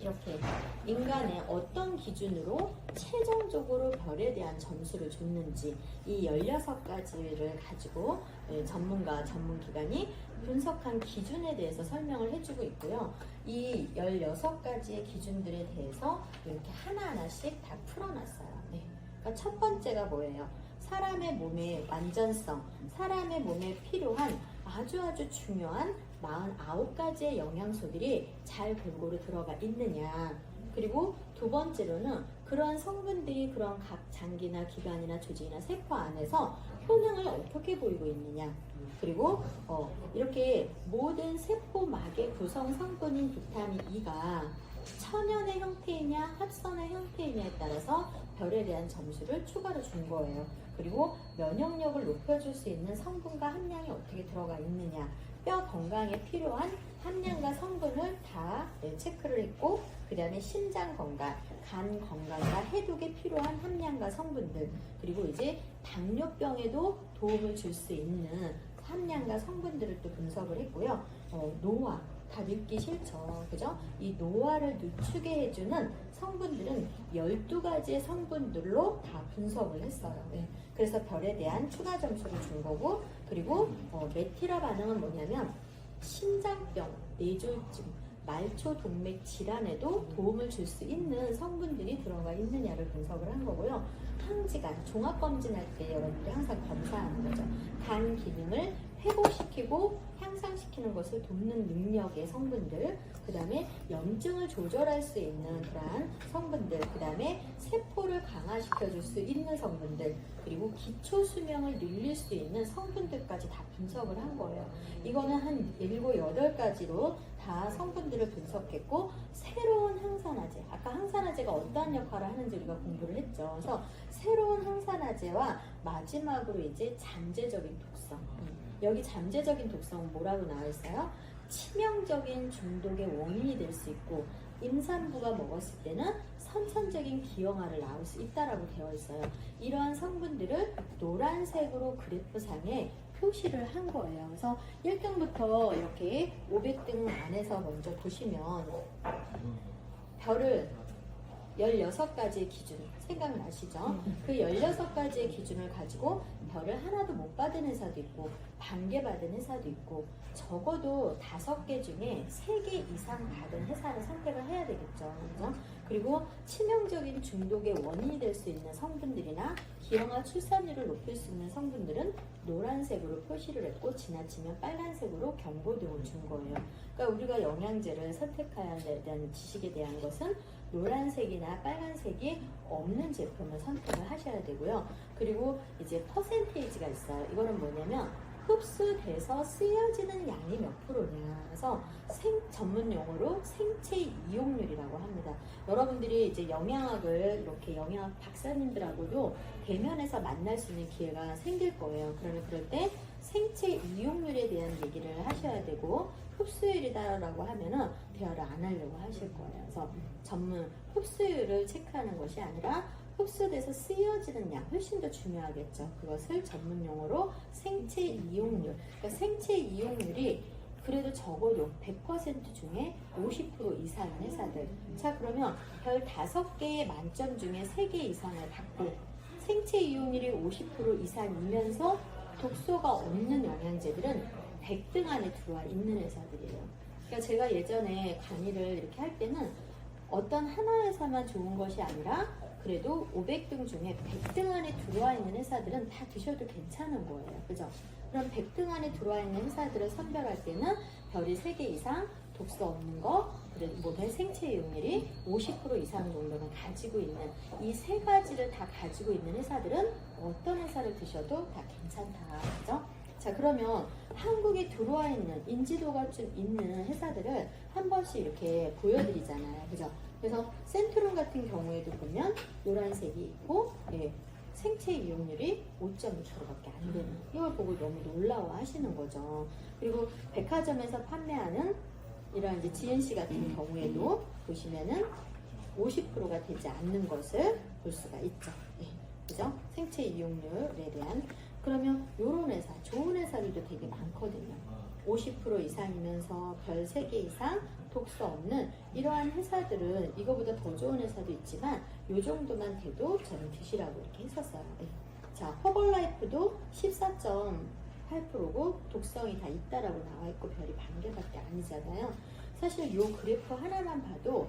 이렇게 인간의 어떤 기준으로 최종적으로 별에 대한 점수를 줬는지 이 16가지를 가지고 전문가, 전문기관이 분석한 기준에 대해서 설명을 해주고 있고요. 이 16가지의 기준들에 대해서 이렇게 하나하나씩 다 풀어놨어요. 그러니까 첫 번째가 뭐예요? 사람의 몸의 완전성, 사람의 몸에 필요한 아주 중요한 49가지의 영양소들이 잘 골고루 들어가 있느냐. 그리고 두 번째로는 그러한 성분들이 그런 각 장기나 기관이나 조직이나 세포 안에서 효능을 어떻게 보이고 있느냐. 그리고 이렇게 모든 세포막의 구성 성분인 비타민 E가 천연의 형태이냐 합선의 형태이냐에 따라서 별에 대한 점수를 추가로 준 거예요. 그리고 면역력을 높여줄 수 있는 성분과 함량이 어떻게 들어가 있느냐, 뼈 건강에 필요한 함량과 성분을 다 체크를 했고, 그 다음에 심장 건강, 간 건강과 해독에 필요한 함량과 성분들, 그리고 이제 당뇨병에도 도움을 줄 수 있는 함량과 성분들을 또 분석을 했고요. 노화, 다 믿기 싫죠. 그죠? 이 노화를 늦추게 해주는 성분들은 12가지의 성분들로 다 분석을 했어요. 그래서 별에 대한 추가 점수를 준 거고, 그리고 메티라 반응은 뭐냐면 심장병, 뇌졸중, 말초 동맥 질환에도 도움을 줄 수 있는 성분들이 들어가 있느냐를 분석을 한 거고요. 항지간, 종합검진할 때 여러분들이 항상 검사하는 거죠. 간 기능을 회복시키고 향상시키는 것을 돕는 능력의 성분들, 그 다음에 염증을 조절할 수 있는 그러한 성분들, 그 다음에 세포를 강화시켜줄 수 있는 성분들, 그리고 기초 수명을 늘릴 수 있는 성분들까지 다 분석을 한 거예요. 이거는 한 7, 8가지로 다 성분들을 분석했고, 새로운 항산화제, 아까 항산화제가 어떠한 역할을 하는지 우리가 공부를 했죠. 그래서 새로운 항산화제와 마지막으로 이제 잠재적인 독성. 여기 잠재적인 독성은 뭐라고 나와 있어요? 치명적인 중독의 원인이 될 수 있고, 임산부가 먹었을 때는 선천적인 기형아를 낳을 수 있다라고 되어 있어요. 이러한 성분들을 노란색으로 그래프상에 표시를 한 거예요. 그래서 1등부터 이렇게 500등 안에서 먼저 보시면 별을 16가지의 기준 생각나시죠? 그 16가지의 기준을 가지고 별을 하나도 못 받은 회사도 있고 반개 받은 회사도 있고 적어도 5개 중에 3개 이상 받은 회사를 선택을 해야 되겠죠. 그죠? 그리고 치명적인 중독의 원인이 될 수 있는 성분들이나 기형아 출산율을 높일 수 있는 성분들은 노란색으로 표시를 했고, 지나치면 빨간색으로 경고등을 준 거예요. 그러니까 우리가 영양제를 선택해야 되는 지식에 대한 것은 노란색이나 빨간색이 없는 제품을 선택을 하셔야 되고요. 그리고 이제 퍼센테이지가 있어요. 이거는 뭐냐면 흡수돼서 쓰여지는 양이 몇 프로냐. 그래서 전문 용어로 생체 이용률이라고 합니다. 여러분들이 이제 영양학을 이렇게 영양학 박사님들하고도 대면에서 만날 수 있는 기회가 생길 거예요. 그러면 그럴 때 생체 이용률에 대한 얘기를 하셔야 되고, 흡수율이다라고 하면은 대화를 안 하려고 하실 거예요. 그래서 전문 흡수율을 체크하는 것이 아니라 흡수돼서 쓰여지는 양, 훨씬 더 중요하겠죠. 그것을 전문 용어로 생체 이용률. 그러니까 생체 이용률이 그래도 적어도 100% 중에 50% 이상인 회사들. 자, 그러면 별 5개의 만점 중에 3개 이상을 받고 생체 이용률이 50% 이상이면서 독소가 없는 영양제들은 100등 안에 들어와 있는 회사들이에요. 그러니까 제가 예전에 강의를 이렇게 할 때는 어떤 하나 회사만 좋은 것이 아니라 그래도 500등 중에 100등 안에 들어와 있는 회사들은 다 드셔도 괜찮은 거예요. 그죠? 그럼 100등 안에 들어와 있는 회사들을 선별할 때는 별이 3개 이상, 독소 없는 거, 그리고 모든 생체 이용률이 50% 이상 정도는 가지고 있는 이 3가지를 다 가지고 있는 회사들은 어떤 회사를 드셔도 다 괜찮다. 그죠? 자, 그러면 한국에 들어와 있는 인지도가 좀 있는 회사들을 한 번씩 이렇게 보여드리잖아요. 그죠? 그래서 센트룸 같은 경우에도 보면 노란색이 있고, 예, 생체 이용률이 5.2%밖에 안 되는, 이걸 보고 너무 놀라워 하시는 거죠. 그리고 백화점에서 판매하는 이런 이제 GNC 같은 경우에도 보시면은 50%가 되지 않는 것을 볼 수가 있죠. 예, 그죠? 생체 이용률에 대한. 그러면 이런 회사, 좋은 회사들도 되게 많거든요. 50% 이상이면서 별 3개 이상 독소 없는 이러한 회사들은 이거보다 더 좋은 회사도 있지만 이 정도만 돼도 저는 드시라고 이렇게 했었어요. 네. 자, 허벌라이프도 14.8%고 독성이 다 있다라고 나와 있고 별이 1개밖에 아니잖아요. 사실 이 그래프 하나만 봐도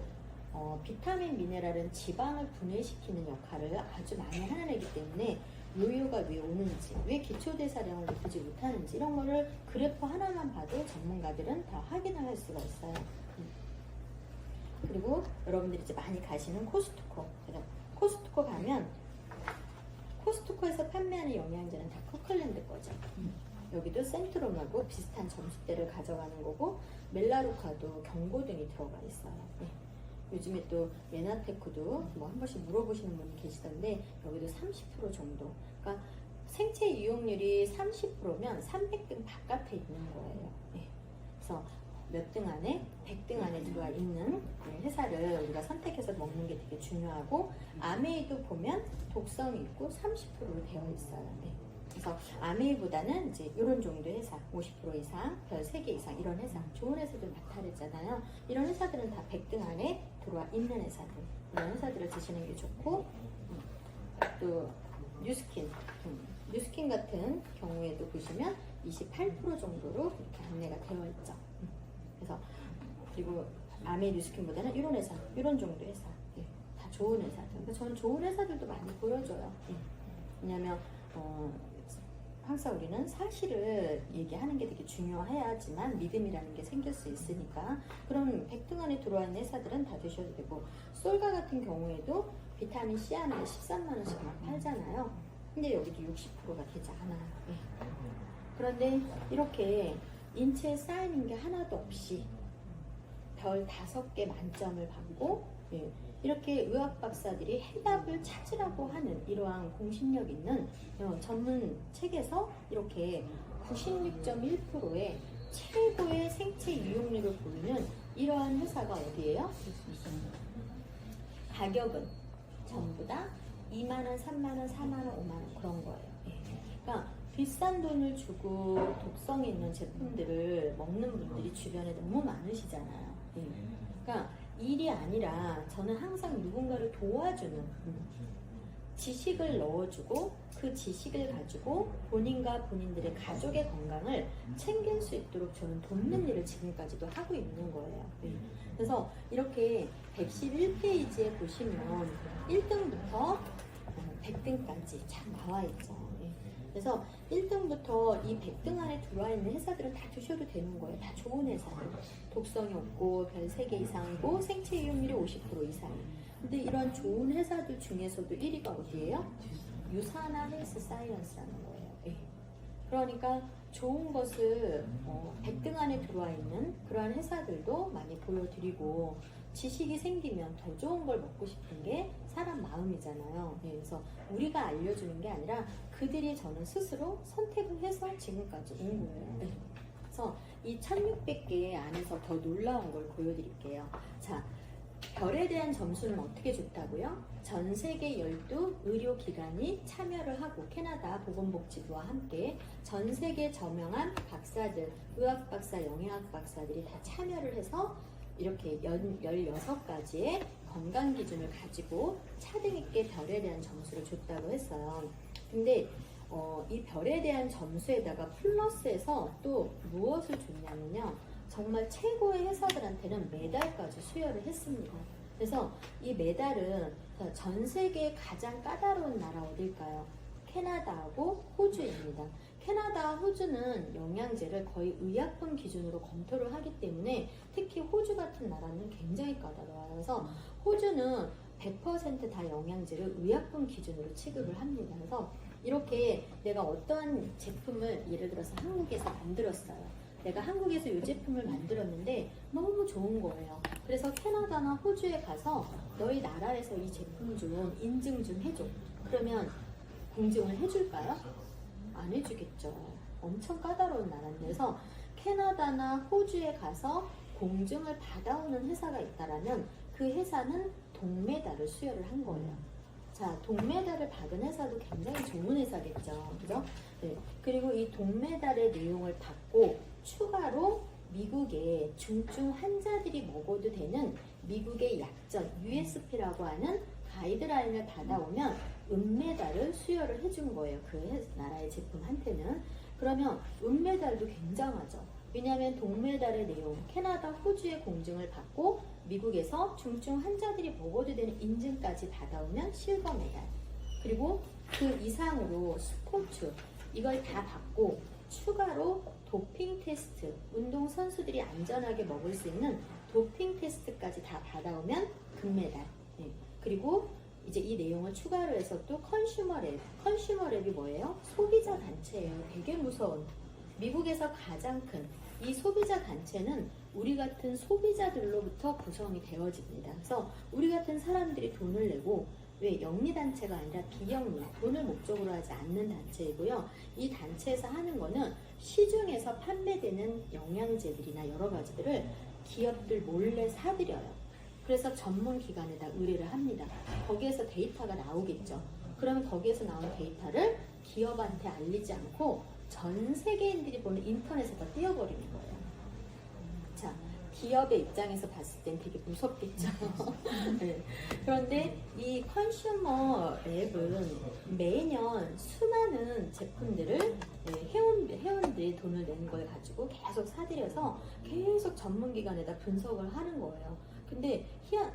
비타민, 미네랄은 지방을 분해시키는 역할을 아주 많이 하는 애기 때문에 요요가 왜 오는지, 왜 기초대사량을 높이지 못하는지 이런 거를 그래프 하나만 봐도 전문가들은 다 확인을 할 수가 있어요. 그리고 여러분들이 이제 많이 가시는 코스트코. 코스트코 가면 코스트코에서 판매하는 영양제는 다 커클랜드 거죠. 여기도 센트롬하고 비슷한 점수대를 가져가는 거고, 멜라루카도 경고등이 들어가 있어요. 네. 요즘에 또 메나테크도 뭐 한 번씩 물어보시는 분이 계시던데 여기도 30% 정도. 그러니까 생체 이용률이 30%면 300등 바깥에 있는 거예요. 네. 그래서 몇 등 안에? 100등 안에 들어와 있는 회사를 우리가 선택해서 먹는 게 되게 중요하고, 아메이도 보면 독성이 있고 30%로 되어 있어요. 네. 그래서 아메이보다는 이제 이런 정도의 회사, 50% 이상, 별 3개 이상 이런 회사, 좋은 회사들 나타냈잖아요. 이런 회사들은 다 100등 안에 들어와 있는 회사들, 이런 회사들을 드시는 게 좋고, 또 뉴스킨, 뉴스킨 같은 경우에도 보시면 28% 정도로 이렇게 안내가 되어 있죠. 그래서 그리고 아메이 뉴스킨보다는 이런 회사, 이런 정도 회사, 예, 다 좋은 회사들. 그러니까 저는 좋은 회사들도 많이 보여줘요. 예. 왜냐하면 항상 우리는 사실을 얘기하는 게 되게 중요해야지만 믿음이라는 게 생길 수 있으니까. 그럼 100등 안에 들어와 있는 회사들은 다 드셔도 되고, 솔가 같은 경우에도 비타민 C 하나에 13만원씩 막 팔잖아요. 근데 여기도 60%가 되지 않아요. 예. 그런데 이렇게 인체에 쌓이는 게 하나도 없이 별 5개 만점을 받고, 예, 이렇게 의학 박사들이 해답을 찾으라고 하는 이러한 공신력 있는 전문 책에서 이렇게 96.1%의 최고의 생체 이용률을 보이는 이러한 회사가 어디예요? 가격은 전부 다 2만원, 3만원, 4만원, 5만원 그런 거예요. 예. 그러니까 비싼 돈을 주고 독성 있는 제품들을 먹는 분들이 주변에 너무 많으시잖아요. 예. 그러니까 일이 아니라 저는 항상 누군가를 도와주는, 지식을 넣어주고 그 지식을 가지고 본인과 본인들의 가족의 건강을 챙길 수 있도록 저는 돕는 일을 지금까지도 하고 있는 거예요. 그래서 이렇게 111페이지에 보시면 1등부터 100등까지 잘 나와 있죠. 그래서 1등부터 이 100등 안에 들어와 있는 회사들은 다 드셔도 되는 거예요. 다 좋은 회사들. 독성이 없고 별 3개 이상이고 생체 이용률이 50% 이상이에요. 근데 이런 좋은 회사들 중에서도 1위가 어디예요? 유산화 헬스 사이언스라는 거예요. 예. 그러니까 좋은 것을 100등 안에 들어와 있는 그러한 회사들도 많이 보여드리고, 지식이 생기면 더 좋은 걸 먹고 싶은 게 사람 마음이잖아요. 네, 그래서 우리가 알려주는 게 아니라 그들이 저는 스스로 선택을 해서 지금까지 온 거예요. 네. 그래서 이 1600개 안에서 더 놀라운 걸 보여드릴게요. 자, 별에 대한 점수는 어떻게 줬다고요? 전 세계 12 의료기관이 참여를 하고, 캐나다 보건복지부와 함께 전 세계 저명한 박사들, 의학 박사, 영양학 박사들이 다 참여를 해서 이렇게 16가지의 건강 기준을 가지고 차등 있게 별에 대한 점수를 줬다고 했어요. 근데 이 별에 대한 점수에다가 플러스해서 또 무엇을 줬냐면요, 정말 최고의 회사들한테는 메달까지 수여를 했습니다. 그래서 이 메달은 전 세계 가장 까다로운 나라 어딜까요? 캐나다하고 호주입니다. 캐나다, 호주는 영양제를 거의 의약품 기준으로 검토를 하기 때문에 특히 호주 같은 나라는 굉장히 까다로워요. 그래서 호주는 100% 다 영양제를 의약품 기준으로 취급을 합니다. 그래서 이렇게 내가 어떠한 제품을 예를 들어서 한국에서 만들었어요. 내가 한국에서 이 제품을 만들었는데 너무 좋은 거예요. 그래서 캐나다나 호주에 가서 너희 나라에서 이 제품 좀 인증 좀 해줘. 그러면 공증을 해줄까요? 안 해주겠죠. 엄청 까다로운 나라인데, 그래서 캐나다나 호주에 가서 공증을 받아오는 회사가 있다라면 그 회사는 동메달을 수여를 한 거예요. 자, 동메달을 받은 회사도 굉장히 좋은 회사겠죠. 그죠? 네. 그리고 이 동메달의 내용을 받고 추가로 미국의 중증 환자들이 먹어도 되는 미국의 약전 USP라고 하는 가이드라인을 받아오면 은메달을 수여를 해준 거예요. 그 나라의 제품한테는. 그러면 은메달도 굉장하죠. 왜냐하면 동메달의 내용, 캐나다, 호주의 공증을 받고 미국에서 중증 환자들이 먹어도 되는 인증까지 받아오면 실버 메달. 그리고 그 이상으로 스포츠, 이걸 다 받고 추가로 도핑 테스트, 운동 선수들이 안전하게 먹을 수 있는 도핑 테스트까지 다 받아오면 금메달. 네. 그리고 이제 이 내용을 추가로 해서 또 컨슈머랩. 컨슈머랩이 뭐예요? 소비자 단체예요. 되게 무서운. 미국에서 가장 큰 이 소비자 단체는 우리 같은 소비자들로부터 구성이 되어집니다. 그래서 우리 같은 사람들이 돈을 내고, 왜 영리단체가 아니라 비영리, 돈을 목적으로 하지 않는 단체이고요. 이 단체에서 하는 거는 시중에서 판매되는 영양제들이나 여러 가지들을 기업들 몰래 사들여요. 그래서 전문 기관에다 의뢰를 합니다. 거기에서 데이터가 나오겠죠. 그러면 거기에서 나온 데이터를 기업한테 알리지 않고 전 세계인들이 보는 인터넷에다 띄워버리는 거예요. 자, 기업의 입장에서 봤을 땐 되게 무섭겠죠. 네. 그런데 이 컨슈머 랩은 매년 수많은 제품들을 회원들이 돈을 내는 걸 가지고 계속 사들여서 계속 전문기관에다 분석을 하는 거예요. 근데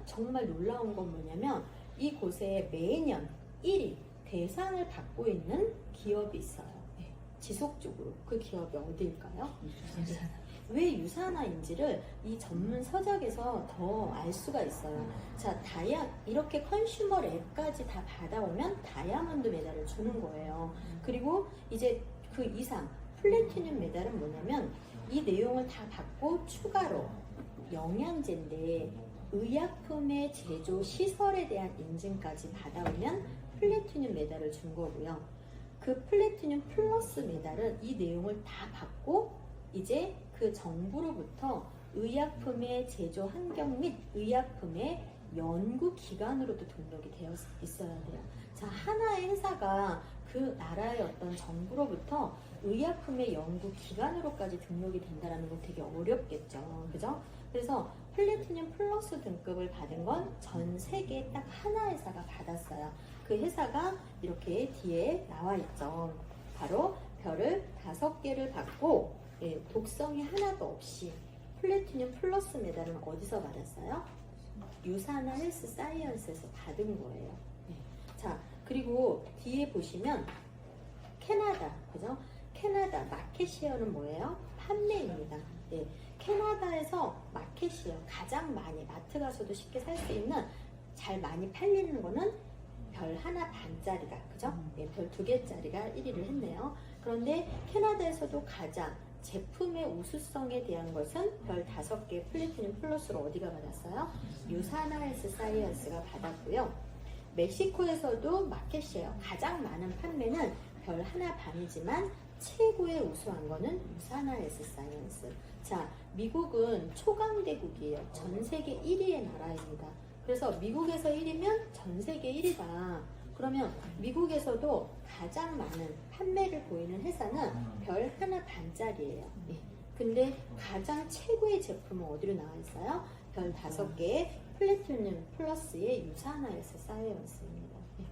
정말 놀라운 건 뭐냐면 이곳에 매년 1위 대상을 받고 있는 기업이 있어요. 네. 지속적으로. 그 기업이 어디일까요? 왜 유산화인지를 이 전문 서적에서 더 알 수가 있어요. 자, 이렇게 컨슈머 랩까지 다 받아오면 다이아몬드 메달을 주는 거예요. 그리고 이제 그 이상 플래티늄 메달은 뭐냐면 이 내용을 다 받고 추가로 영양제인데 의약품의 제조 시설에 대한 인증까지 받아오면 플래티늄 메달을 준 거고요. 그 플래티늄 플러스 메달은 이 내용을 다 받고 이제 그 정부로부터 의약품의 제조 환경 및 의약품의 연구 기관으로도 등록이 되어 있어야 돼요. 자, 하나의 회사가 그 나라의 어떤 정부로부터 의약품의 연구 기관으로까지 등록이 된다는 건 되게 어렵겠죠. 그죠? 그래서 플래티늄 플러스 등급을 받은 건 전 세계 딱 하나 회사가 받았어요. 그 회사가 이렇게 뒤에 나와 있죠. 바로 별을 5개를 받고 독성이 하나도 없이 플래티늄 플러스 메달은 어디서 받았어요? 유산화 헬스 사이언스에서 받은 거예요. 자, 그리고 뒤에 보시면 캐나다, 그죠? 캐나다 마켓시어는 뭐예요? 판매입니다. 네, 캐나다에서 마켓시어 가장 많이 마트 가서도 쉽게 살 수 있는 잘 많이 팔리는 거는 별 하나 반짜리가, 그죠? 네, 별 2개짜리가 1위를 했네요. 그런데 캐나다에서도 가장 제품의 우수성에 대한 것은 별 5개 플래티늄 플러스로 어디가 받았어요? 유사나 헬스 사이언스가 받았고요. 멕시코에서도 마켓쉐어 가장 많은 판매는 별 하나 반이지만 최고의 우수한 거는 유사나 헬스 사이언스. 자, 미국은 초강대국이에요. 전 세계 1위의 나라입니다. 그래서 미국에서 1위면 전 세계 1위다. 그러면 미국에서도 가장 많은 판매를 보이는 회사는 별 하나 반짜리예요. 네. 근데 가장 최고의 제품은 어디로 나와 있어요? 별 5개의 플래티늄 플러스의 유사나에서 사이언스입니다. 네.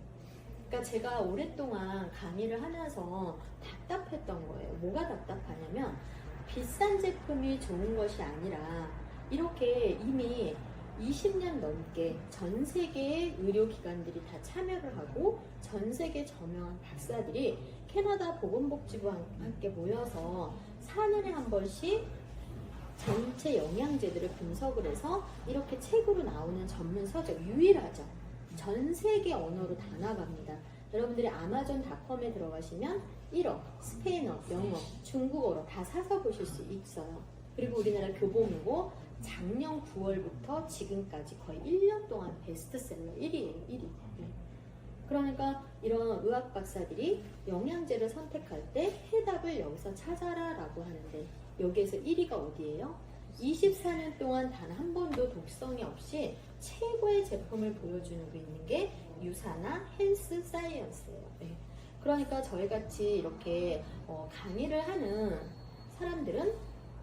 그러니까 제가 오랫동안 강의를 하면서 답답했던 거예요. 뭐가 답답하냐면 비싼 제품이 좋은 것이 아니라 이렇게 이미 20년 넘게 전 세계의 의료기관들이 다 참여를 하고 전 세계 저명한 박사들이 캐나다 보건복지부와 함께 모여서 4년에 한 번씩 전체 영양제들을 분석을 해서 이렇게 책으로 나오는 전문 서적, 유일하죠. 전 세계 언어로 다 나갑니다. 여러분들이 아마존닷컴에 들어가시면 1어, 스페인어, 영어, 중국어로 다 사서 보실 수 있어요. 그리고 우리나라 교보문고 작년 9월부터 지금까지 거의 1년 동안 베스트셀러 1위예요. 1위. 그러니까 이런 의학 박사들이 영양제를 선택할 때 해답을 여기서 찾아라 라고 하는데 여기에서 1위가 어디예요? 24년 동안 단 한 번도 독성이 없이 최고의 제품을 보여주고 있는 게 유사나 헬스 사이언스예요. 네. 그러니까 저희같이 이렇게 강의를 하는 사람들은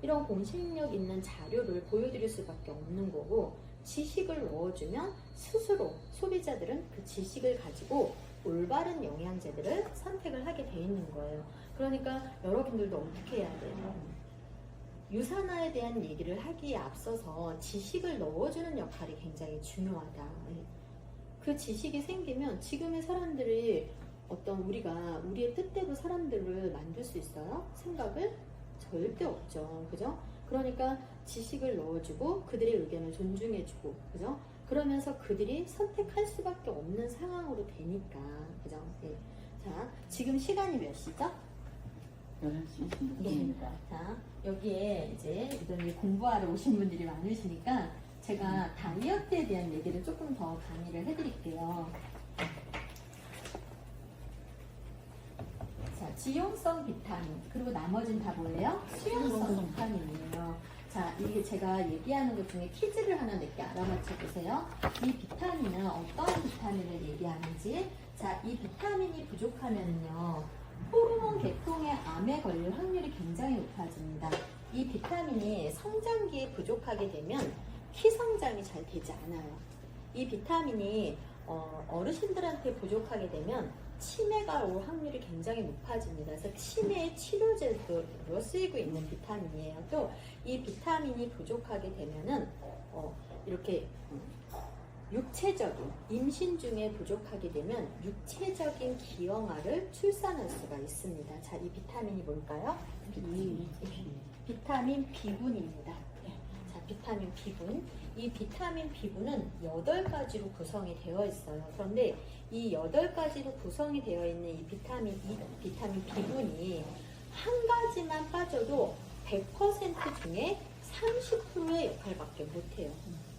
이런 공신력 있는 자료를 보여드릴 수밖에 없는 거고 지식을 넣어주면 스스로 소비자들은 그 지식을 가지고 올바른 영양제들을 선택을 하게 돼 있는 거예요. 그러니까 여러분들도 어떻게 해야 돼요? 유산화에 대한 얘기를 하기에 앞서서 지식을 넣어주는 역할이 굉장히 중요하다. 그 지식이 생기면 지금의 사람들이 우리의 뜻대로 사람들을 만들 수 있어요? 생각을? 절대 없죠. 그죠? 그러니까 지식을 넣어주고 그들의 의견을 존중해주고, 그죠? 그러면서 그들이 선택할 수밖에 없는 상황으로 되니까, 그죠? 네. 자, 지금 시간이 몇 시죠? 11시 16분입니다. 네. 자, 여기에 이제 이런 공부하러 오신 분들이 많으시니까 제가 다이어트에 대한 얘기를 조금 더 강의를 해드릴게요. 자, 지용성 비타민, 그리고 나머지는 다 뭐예요? 수용성 비타민이에요. 자, 이게 제가 얘기하는 것 중에 퀴즈를 하나 몇 개 알아맞혀 보세요. 이 비타민은 어떤 비타민을 얘기하는지. 자, 이 비타민이 부족하면요, 호르몬 계통의 암에 걸릴 확률이 굉장히 높아집니다. 이 비타민이 성장기에 부족하게 되면 키 성장이 잘 되지 않아요. 이 비타민이 어르신들한테 부족하게 되면 치매가 올 확률이 굉장히 높아집니다. 그래서 치매 치료제로 쓰이고 있는 비타민이에요. 또 이 비타민이 부족하게 되면은 이렇게 육체적인 임신 중에 부족하게 되면 육체적인 기형아를 출산할 수가 있습니다. 자, 이 비타민이 뭘까요? 비타민 B군입니다. 자, 비타민 B군. 이 비타민 B군은 8가지로 구성이 되어 있어요. 그런데 이 8가지로 구성이 되어 있는 이 비타민 B군이 한 가지만 빠져도 100% 중에 30%의 역할밖에 못해요.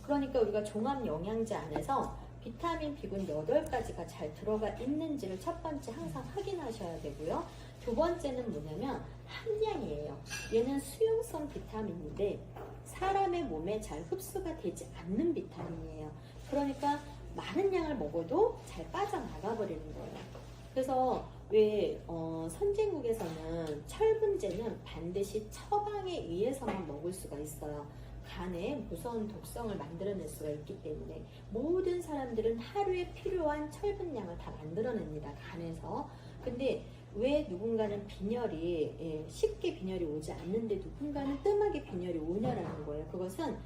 그러니까 우리가 종합 영양제 안에서 비타민 B군 8가지가 잘 들어가 있는지를 첫 번째 항상 확인하셔야 되고요. 두 번째는 뭐냐면 함량이에요. 얘는 수용성 비타민인데 사람의 몸에 잘 흡수가 되지 않는 비타민이에요. 그러니까 많은 양을 먹어도 잘 빠져나가 버리는 거예요. 그래서 왜 선진국에서는 철분제는 반드시 처방에 의해서만 먹을 수가 있어요. 간에 무서운 독성을 만들어낼 수가 있기 때문에 모든 사람들은 하루에 필요한 철분량을 다 만들어냅니다. 간에서. 근데 왜 누군가는 빈혈이 쉽게 빈혈이 오지 않는데 누군가는 뜸하게 빈혈이 오냐라는 거예요. 그것은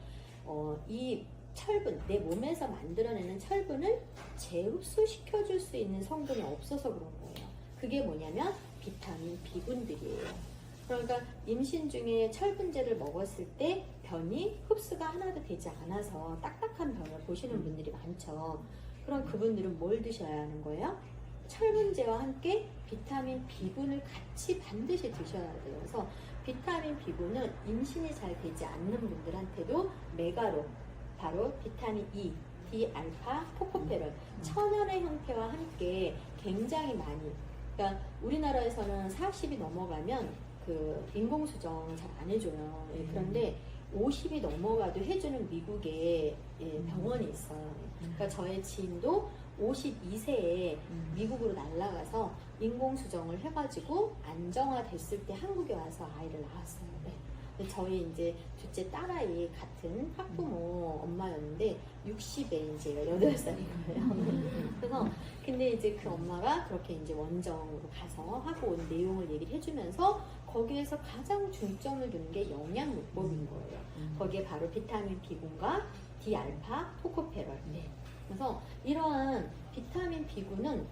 이 철분, 내 몸에서 만들어내는 철분을 재흡수시켜줄 수 있는 성분이 없어서 그런 거예요. 그게 뭐냐면 비타민 B군들이에요. 그러니까 임신 중에 철분제를 먹었을 때 변이 흡수가 하나도 되지 않아서 딱딱한 변을 보시는 분들이 많죠. 그럼 그분들은 뭘 드셔야 하는 거예요? 철분제와 함께 비타민 B군을 같이 반드시 드셔야 돼요. 그래서 비타민 B군은 임신이 잘 되지 않는 분들한테도 메가로, 바로 비타민 E, D알파, 토코페롤, 천연의 형태와 함께 굉장히 많이, 그러니까 우리나라에서는 40이 넘어가면 그 인공수정 잘 안 해줘요. 예, 그런데 50이 넘어가도 해주는 미국에 예, 병원이 있어요. 그러니까 저의 지인도 52세에 미국으로 날아가서 인공수정을 해가지고 안정화됐을 때 한국에 와서 아이를 낳았어요. 네. 근데 저희 이제 둘째 딸아이 같은 학부모 엄마였는데 60에 이제 8살인 거예요. 그래서 근데 이제 그 엄마가 그렇게 이제 원정으로 가서 하고 온 내용을 얘기를 해주면서 거기에서 가장 중점을 두는 게 영양요법인 거예요. 거기에 바로 비타민 B군과 D알파, 토코페롤. 네. 그래서 이러한 비타민 B군은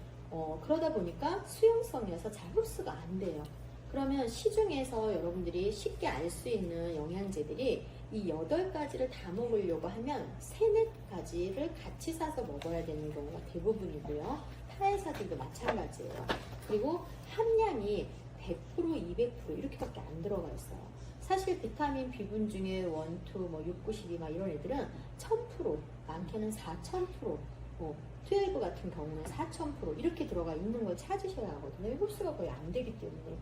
그러다 보니까 수용성이어서 잘 흡수가 안 돼요. 그러면 시중에서 여러분들이 쉽게 알 수 있는 영양제들이 이 8가지를 다 먹으려고 하면 3-4가지를 같이 사서 먹어야 되는 경우가 대부분이고요. 타회사들도 마찬가지예요. 그리고 함량이 100%, 200% 이렇게밖에 안 들어가 있어요. 사실 비타민 B군 중에 1, 2, 뭐 6, 9, 12 막 이런 애들은 1000%, 많게는 4000%, 12 같은 경우는 4000% 이렇게 들어가 있는 걸 찾으셔야 하거든요. 흡수가 거의 안 되기 때문에.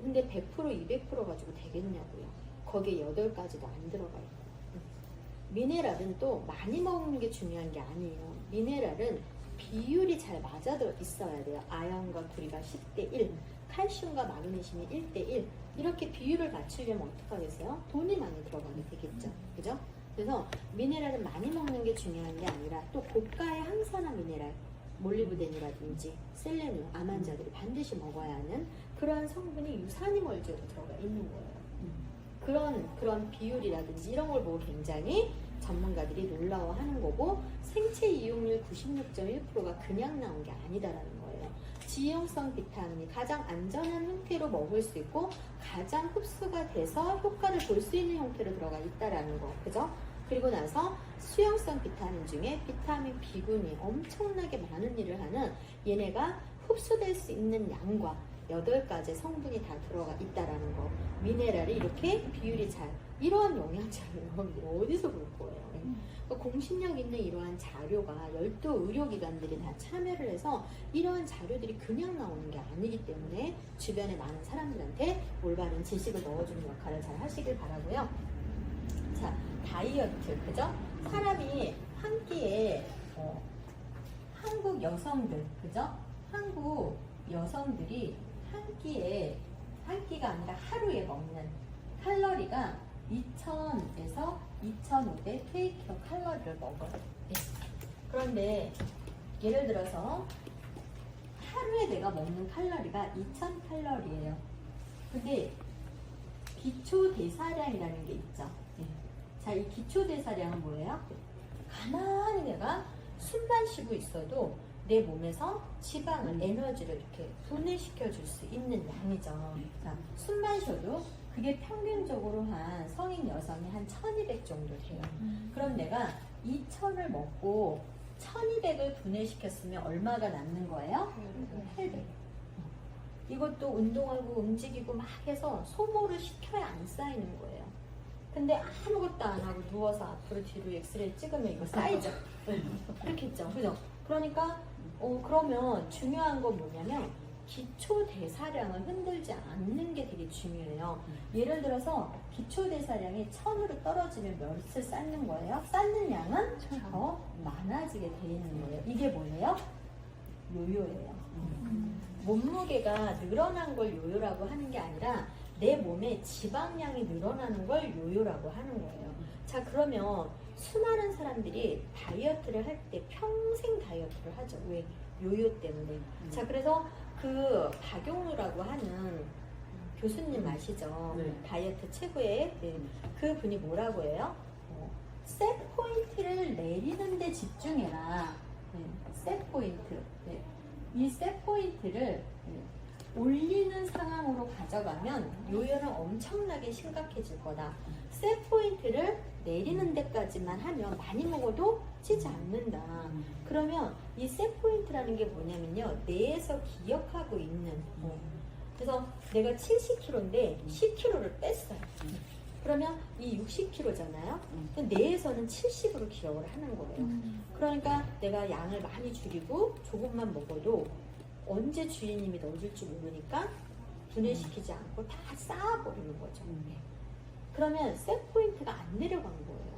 근데 100%, 200% 가지고 되겠냐고요. 거기에 8가지도 안 들어가 있고. 미네랄은 또 많이 먹는 게 중요한 게 아니에요. 미네랄은 비율이 잘 맞아 있어야 돼요. 아연과 구리가 10대1, 칼슘과 마그네슘이 1대1. 이렇게 비율을 맞추려면 어떡하겠어요? 돈이 많이 들어가게 되겠죠. 그죠? 그래서 미네랄은 많이 먹는 게 중요한 게 아니라 또 고가의 항산화 미네랄, 몰리브덴이라든지 셀레늄, 암 환자들이 반드시 먹어야 하는 그러한 성분이 유산이멀제로 들어가 있는 거예요. 그런 비율이라든지 이런 걸 보고 굉장히 전문가들이 놀라워하는 거고, 생체 이용률 96.1%가 그냥 나온 게 아니다라는 거예요. 지용성 비타민이 가장 안전한 형태로 먹을 수 있고 가장 흡수가 돼서 효과를 볼 수 있는 형태로 들어가 있다라는 거, 그죠? 그리고 나서 수용성 비타민 중에 비타민 B군이 엄청나게 많은 일을 하는, 얘네가 흡수될 수 있는 양과 8가지 성분이 다 들어가 있다라는 거. 미네랄이 이렇게 비율이 잘, 이러한 영양제를 여러분들이 어디서 볼 거예요? 그러니까 공신력 있는 이러한 자료가 12 의료기관들이 다 참여를 해서 이러한 자료들이 그냥 나오는 게 아니기 때문에 주변에 많은 사람들한테 올바른 지식을 넣어주는 역할을 잘 하시길 바라고요. 자, 다이어트, 그죠? 사람이 한 끼에 한국 여성들, 그죠? 한국 여성들이 한 끼가 아니라 하루에 먹는 칼로리가 2000에서 2500 kcal 칼로리를 먹어요. 네. 그런데 예를 들어서 하루에 내가 먹는 칼로리가 2000 칼로리예요. 근데 기초대사량이라는 게 있죠. 네. 자, 이 기초대사량은 뭐예요? 가만히 내가 숨만 쉬고 있어도 내 몸에서 지방을, 에너지를 이렇게 분해시켜 줄 수 있는 양이죠. 자, 숨만 쉬어도 그게 평균적으로 한 성인 여성이 한 1200 정도 돼요. 그럼 내가 2000을 먹고 1200을 분해시켰으면 얼마가 남는 거예요? 800. 이것도 운동하고 움직이고 막 해서 소모를 시켜야 안 쌓이는 거예요. 근데 아무것도 안 하고 누워서 앞으로 뒤로 엑스레이 찍으면 이거 쌓이죠. 그렇겠죠. 그죠? 그러니까 그러면 중요한 건 뭐냐면 기초 대사량을 흔들지 않는 게 되게 중요해요. 예를 들어서 기초 대사량이 1000으로 떨어지면 몇을 쌓는 거예요? 쌓는 양은 더 많아지게 돼 있는 거예요. 이게 뭐예요? 요요예요. 몸무게가 늘어난 걸 요요라고 하는 게 아니라 내 몸에 지방량이 늘어나는 걸 요요라고 하는 거예요. 자, 그러면 수많은 사람들이 다이어트를 할 때 평생 다이어트를 하죠. 왜? 요요 때문에. 자, 그래서 그 박용루라고 하는 교수님 아시죠? 네. 다이어트 최고의 그 분이 뭐라고 해요? 셋 포인트를 내리는 데 집중해라. 셋 포인트. 이 셋 포인트를 올리는 상황으로 가져가면 요요는 엄청나게 심각해질 거다. 셋 포인트를 내리는 데까지만 하면 많이 먹어도 찌지 않는다. 그러면 이 셋 포인트라는 게 뭐냐면요, 뇌에서 기억하고 있는 그래서 내가 70kg인데 10kg를 뺐어요. 그러면 이 60kg잖아요. 뇌에서는 70으로 기억을 하는 거예요. 그러니까 내가 양을 많이 줄이고 조금만 먹어도 언제 주인님이 넣어줄지 모르니까 분해시키지 않고 다 쌓아버리는 거죠. 그러면 셋 포인트가 안 내려간 거예요.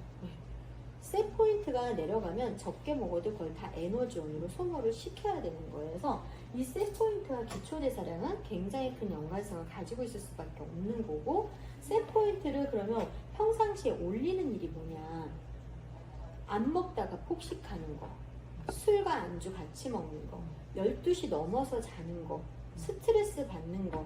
셋 포인트가 내려가면 적게 먹어도 그걸 다 에너지원으로 소모를 시켜야 되는 거예요. 그래서 이 셋 포인트와 기초대사량은 굉장히 큰 연관성을 가지고 있을 수밖에 없는 거고, 셋 포인트를 그러면 평상시에 올리는 일이 뭐냐, 안 먹다가 폭식하는 거, 술과 안주 같이 먹는 거, 12시 넘어서 자는 거, 스트레스 받는 거.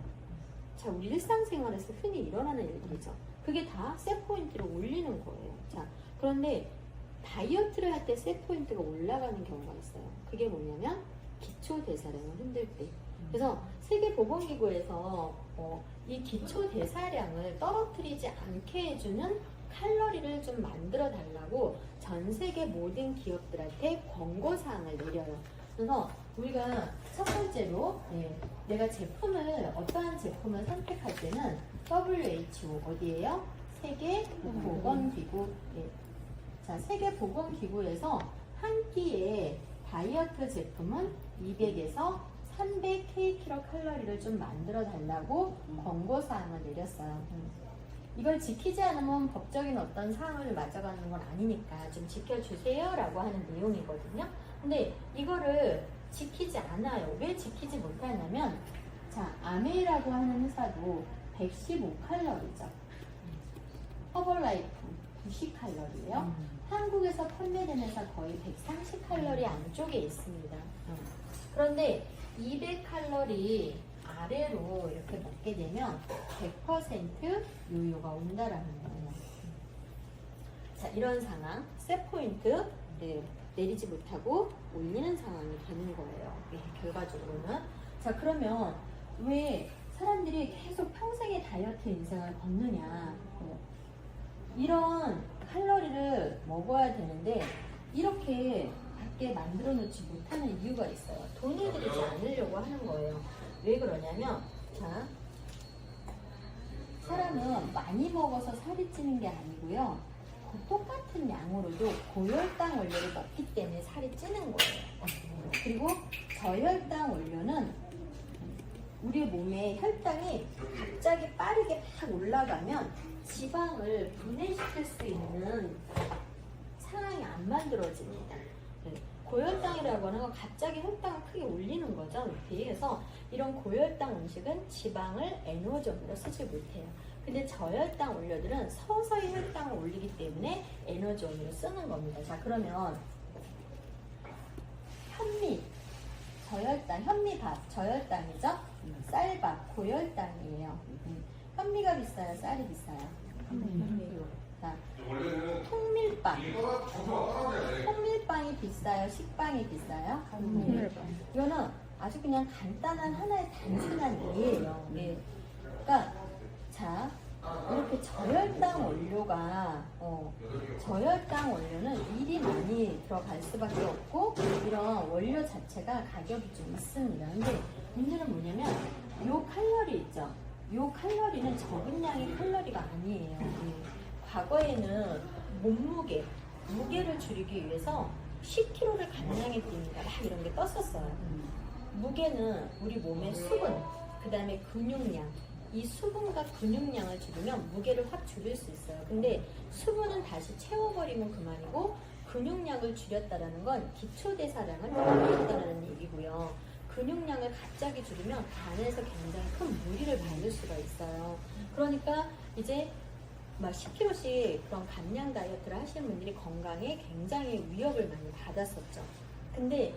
자, 우리 일상생활에서 흔히 일어나는 일들이죠. 그게 다 셋 포인트를 올리는 거예요. 자, 그런데 다이어트를 할 때 셋 포인트가 올라가는 경우가 있어요. 그게 뭐냐면 기초 대사량을 흔들 때. 그래서 세계보건기구에서 이 기초 대사량을 떨어뜨리지 않게 해주는 칼로리를 좀 만들어 달라고 전 세계 모든 기업들한테 권고사항을 내려요. 그래서 우리가 첫 번째로 내가 제품을, 어떠한 제품을 선택할 때는 WHO 어디예요? 세계보건기구. 자, 세계보건기구에서 한 끼에 다이어트 제품은 200에서 300kcal 좀 만들어 달라고 권고사항을 내렸어요. 이걸 지키지 않으면 법적인 어떤 사항을 맞아가는 건 아니니까 좀 지켜주세요 라고 하는 내용이거든요. 근데 이거를 지키지 않아요. 왜 지키지 못하냐면, 자, 아메이라고 하는 회사도 115칼로리죠. 허벌라이프 90칼로리예요. 한국에서 판매되는 회사 거의 130칼로리 안쪽에 있습니다. 그런데 200칼로리 아래로 이렇게 먹게 되면 100% 요요가 온다라는 거예요. 자, 이런 상황, 셋 포인트 내리지 못하고 올리는 상황이 되는 거예요. 결과적으로는. 자, 그러면 왜 사람들이 계속 평생의 다이어트 인생을 걷느냐? 이런 칼로리를 먹어야 되는데 이렇게 밖에 만들어 놓지 못하는 이유가 있어요. 돈을 들이지 않으려고 하는 거예요. 왜 그러냐면, 자, 사람은 많이 먹어서 살이 찌는 게 아니고요, 똑같은 양으로도 고혈당 원료를 먹기 때문에 살이 찌는 거예요. 그리고 저혈당 원료는 우리 몸의 혈당이 갑자기 빠르게 막 올라가면 지방을 분해시킬 수 있는 상황이 안 만들어집니다. 고혈당이라고 하는 건 갑자기 혈당을 크게 올리는 거죠. 그래서 이런 고혈당 음식은 지방을 에너지원으로 쓰지 못해요. 근데 저혈당 원료들은 서서히 혈당을 올리기 때문에 에너지원으로 쓰는 겁니다. 자, 그러면 현미, 저혈당, 현미밥, 저혈당이죠? 쌀밥, 고혈당이에요. 현미가 비싸요? 쌀이 비싸요? 자, 통밀빵. 통밀빵이 비싸요? 식빵이 비싸요? 이거는 아주 그냥 간단한 하나의 단순한 예예요. 그러니까 자, 이렇게 저혈당 원료가 저혈당 원료는 일이 많이 들어갈 수밖에 없고, 이런 원료 자체가 가격이 좀 있습니다. 근데 문제는 뭐냐면 요 칼로리 있죠? 요 칼로리는 적은 양의 칼로리가 아니에요. 과거에는 몸무게, 무게를 줄이기 위해서 10kg를 감량했답니다. 막 이런 게 떴었어요. 무게는 우리 몸의 수분, 그 다음에 근육량, 이 수분과 근육량을 줄이면 무게를 확 줄일 수 있어요. 근데 수분은 다시 채워버리면 그만이고, 근육량을 줄였다는 건 기초대사량을 떨어뜨렸다는 얘기고요. 근육량을 갑자기 줄이면 간에서 굉장히 큰 무리를 받을 수가 있어요. 그러니까 이제 막 10kg씩 그런 감량 다이어트를 하시는 분들이 건강에 굉장히 위협을 많이 받았었죠. 근데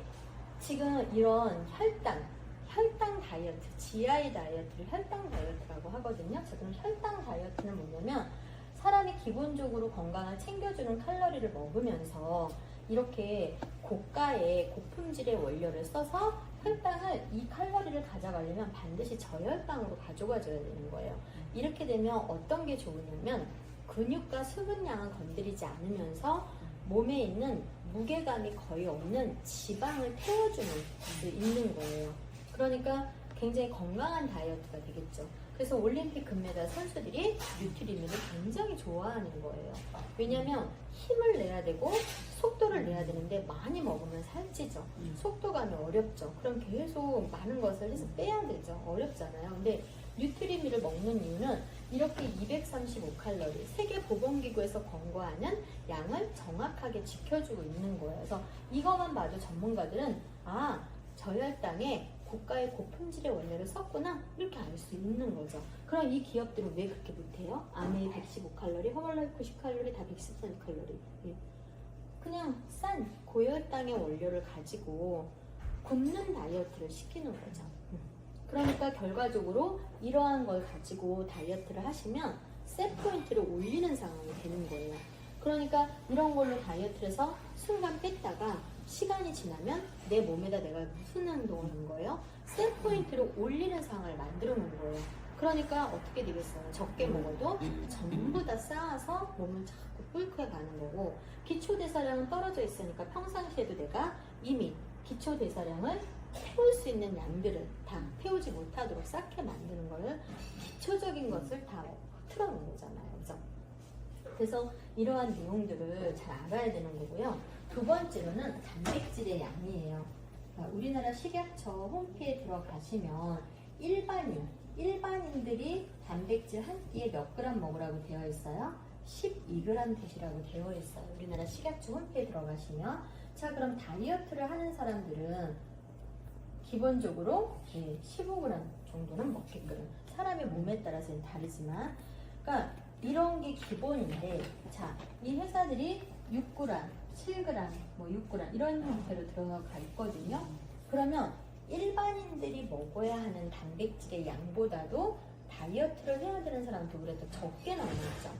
지금 이런 혈당 다이어트, GI 다이어트를 혈당 다이어트라고 하거든요. 자, 그럼 혈당 다이어트는 뭐냐면 사람이 기본적으로 건강을 챙겨주는 칼로리를 먹으면서 이렇게 고가의 고품질의 원료를 써서 혈당을, 이 칼로리를 가져가려면 반드시 저혈당으로 가져가줘야 되는 거예요. 이렇게 되면 어떤 게 좋으냐면 근육과 수분량은 건드리지 않으면서 몸에 있는 무게감이 거의 없는 지방을 태워주는 수 있는 거예요. 그러니까 굉장히 건강한 다이어트가 되겠죠. 그래서 올림픽 금메달 선수들이 뉴트리미를 굉장히 좋아하는 거예요. 왜냐하면 힘을 내야 되고 속도를 내야 되는데 많이 먹으면 살찌죠. 속도감이 어렵죠. 그럼 계속 많은 것을 해서 빼야 되죠. 어렵잖아요. 근데 뉴트리미를 먹는 이유는 이렇게 235칼로리, 세계보건기구에서 권고하는 양을 정확하게 지켜주고 있는 거예요. 그래서 이것만 봐도 전문가들은 저혈당에 고가의 고품질의 원료를 썼구나 이렇게 알 수 있는 거죠. 그럼 이 기업들은 왜 그렇게 못해요? 아메이 115칼로리, 허벌라이프 90칼로리, 다 113칼로리. 그냥 싼 고혈당의 원료를 가지고 굶는 다이어트를 시키는 거죠. 그러니까 결과적으로 이러한 걸 가지고 다이어트를 하시면 셋 포인트를 올리는 상황이 되는 거예요. 그러니까 이런 걸로 다이어트를 해서 순간 뺐다가 시간이 지나면 내 몸에다 내가 무슨 행동을 한 거예요? 셋 포인트를 올리는 상황을 만들어 놓은 거예요. 그러니까 어떻게 되겠어요? 적게 먹어도 전부 다 쌓아서 몸을 자꾸 뿔크해 가는 거고, 기초대사량은 떨어져 있으니까 평상시에도 내가 이미 기초대사량을 태울 수 있는 양들을 다 태우지 못하도록 쌓게 만드는 거를 기초적인 것을 다 틀어놓은 거잖아요. 그죠? 그래서 이러한 내용들을 잘 알아야 되는 거고요. 두 번째로는 단백질의 양이에요. 우리나라 식약처 홈페이지에 들어가시면 일반인들이 단백질 한 끼에 몇 그램 먹으라고 되어 있어요? 12g 드시라고 되어 있어요. 우리나라 식약처 홈페이지에 들어가시면. 자, 그럼 다이어트를 하는 사람들은 기본적으로 15g 정도는 먹게끔. 사람의 몸에 따라서는 다르지만, 그러니까 이런 게 기본인데, 자, 이 회사들이 6g, 7g, 6g 이런 형태로 들어가 있거든요. 그러면 일반인들이 먹어야 하는 단백질의 양보다도 다이어트를 해야 되는 사람도 그래도 적게 나오죠.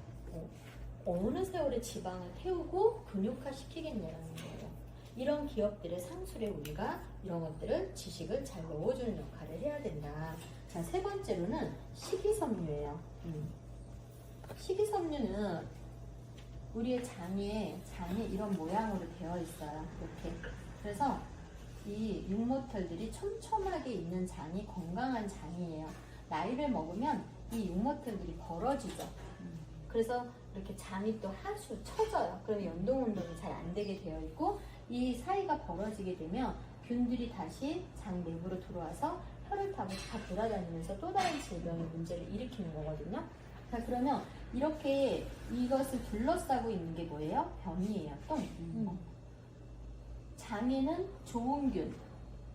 어느 세월에 지방을 태우고 근육화 시키겠냐는 거예요. 이런 기업들의 상술에 우리가 이런 것들을 지식을 잘 넣어주는 역할을 해야 된다. 자, 세 번째로는 식이섬유예요. 식이섬유는 우리의 장에 이런 모양으로 되어 있어요. 이렇게. 그래서 이 육모털들이 촘촘하게 있는 장이 건강한 장이에요. 나이를 먹으면 이 육모털들이 벌어지죠. 그래서 이렇게 장이 또 하수 처져요. 그러면 연동운동이 잘 안 되게 되어 있고, 이 사이가 벌어지게 되면 균들이 다시 장 내부로 들어와서 혀를 타고 다 돌아다니면서 또 다른 질병의 문제를 일으키는 거거든요. 자, 그러면 이렇게 이것을 둘러싸고 있는 게 뭐예요? 변이에요. 똥. 장에는 좋은 균,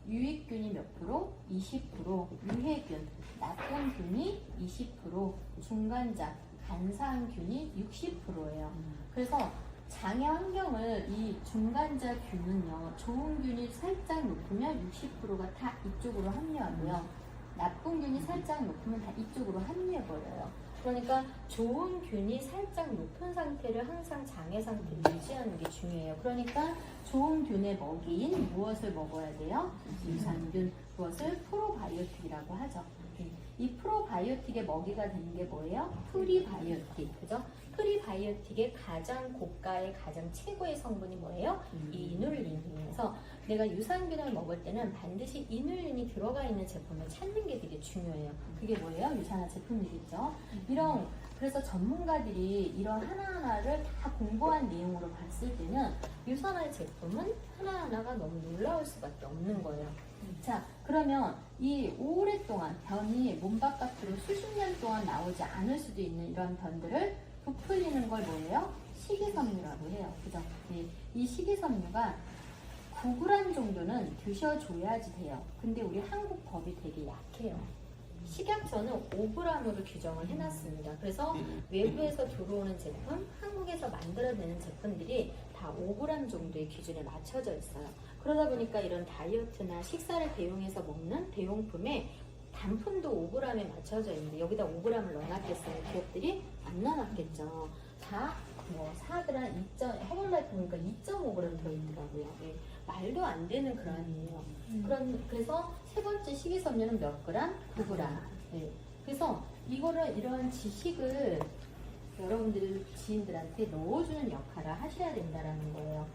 유익균이 몇 프로? 20%, 유해균, 나쁜 균이 20%, 중간자, 간사한균이 60%예요. 그래서 장의 환경을 이 중간자 균은요, 좋은 균이 살짝 높으면 60%가 다 이쪽으로 합류하고요, 나쁜 균이 살짝 높으면 다 이쪽으로 합류해버려요. 그러니까 좋은 균이 살짝 높은 상태를 항상 장의 상태를 유지하는 게 중요해요. 그러니까 좋은 균의 먹이인 무엇을 먹어야 돼요? 유산균, 무엇을 프로바이오틱이라고 하죠. 이 프로바이오틱의 먹이가 되는 게 뭐예요? 프리바이오틱, 그죠? 프리바이오틱의 가장 고가의 가장 최고의 성분이 뭐예요? 이눌린이에서 내가 유산균을 먹을 때는 반드시 이눌린이 들어가 있는 제품을 찾는 게 되게 중요해요. 그게 뭐예요? 유산화 제품이겠죠. 그래서 전문가들이 이런 하나하나를 다 공부한 내용으로 봤을 때는 유산화 제품은 하나하나가 너무 놀라울 수밖에 없는 거예요. 자, 그러면 이 오랫동안 변이 몸 바깥으로 수십 년 동안 나오지 않을 수도 있는 이런 변들을 부풀리는 걸 뭐예요? 식이섬유라고 해요. 그죠? 이 식이섬유가 9g 정도는 드셔줘야지 돼요. 근데 우리 한국 법이 되게 약해요. 식약처는 5g으로 규정을 해놨습니다. 그래서 외부에서 들어오는 제품, 한국에서 만들어내는 제품들이 다 5g 정도의 기준에 맞춰져 있어요. 그러다 보니까 이런 다이어트나 식사를 대용해서 먹는 대용품에 단품도 5g에 맞춰져 있는데 여기다 5g을 넣어놨겠어요? 기업들이 안 넣어놨겠죠. 다 4g, 허벌라이프 보니까 2.5g 들어있더라고요. 말도 안 되는 그란이에요. 그래서 세 번째 식이섬유는 몇 그램? 9g. 그래서 이런 지식을 여러분들이 지인들한테 넣어주는 역할을 하셔야 된다는 거예요.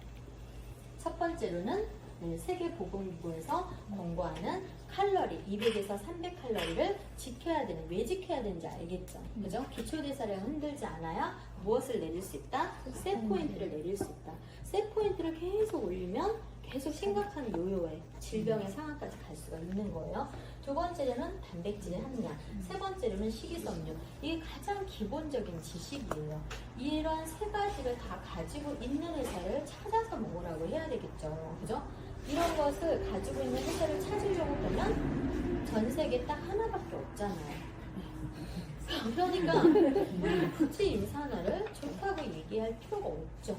첫 번째로는 세계보건기구에서 권고하는 칼로리 200에서 300칼로리를 지켜야 되는, 왜 지켜야 되는지 알겠죠? 그죠? 기초대사량을 흔들지 않아야 무엇을 내릴 수 있다? 셋포인트를 내릴 수 있다. 셋포인트를 계속 올리면 계속 심각한 요요에 질병의 상황까지 갈 수가 있는 거예요. 두 번째로는 단백질의 함량, 세 번째로는 식이섬유. 이게 가장 기본적인 지식이에요. 이런 세 가지를 다 가지고 있는 회사를 찾아서 먹으라고 해야 되겠죠. 그죠? 이런 것을 가지고 있는 회사를 찾으려고 보면 전 세계에 딱 하나밖에 없잖아요. 그러니까 우리 굳이 인산화를 좋다고 얘기할 필요가 없죠.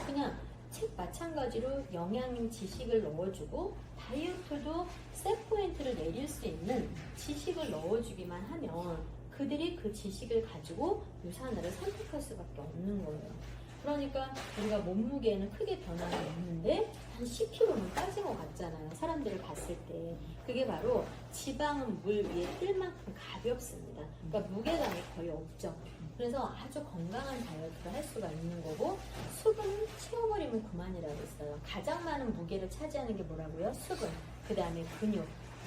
그냥 책 마찬가지로 영양 지식을 넣어주고 다이어트도 셋포인트를 내릴 수 있는 지식을 넣어주기만 하면 그들이 그 지식을 가지고 유산화를 선택할 수밖에 없는 거예요. 그러니까 우리가 몸무게는 크게 변화가 없는데 한 10kg는 빠진 것 같잖아요. 사람들을 봤을 때. 그게 바로 지방은 물 위에 뜰 만큼 가볍습니다. 그러니까 무게감이 거의 없죠. 그래서 아주 건강한 다이어트를 할 수가 있는 거고, 수분은 채워버리면 그만이라고 했어요. 가장 많은 무게를 차지하는 게 뭐라고요? 수분. 그 다음에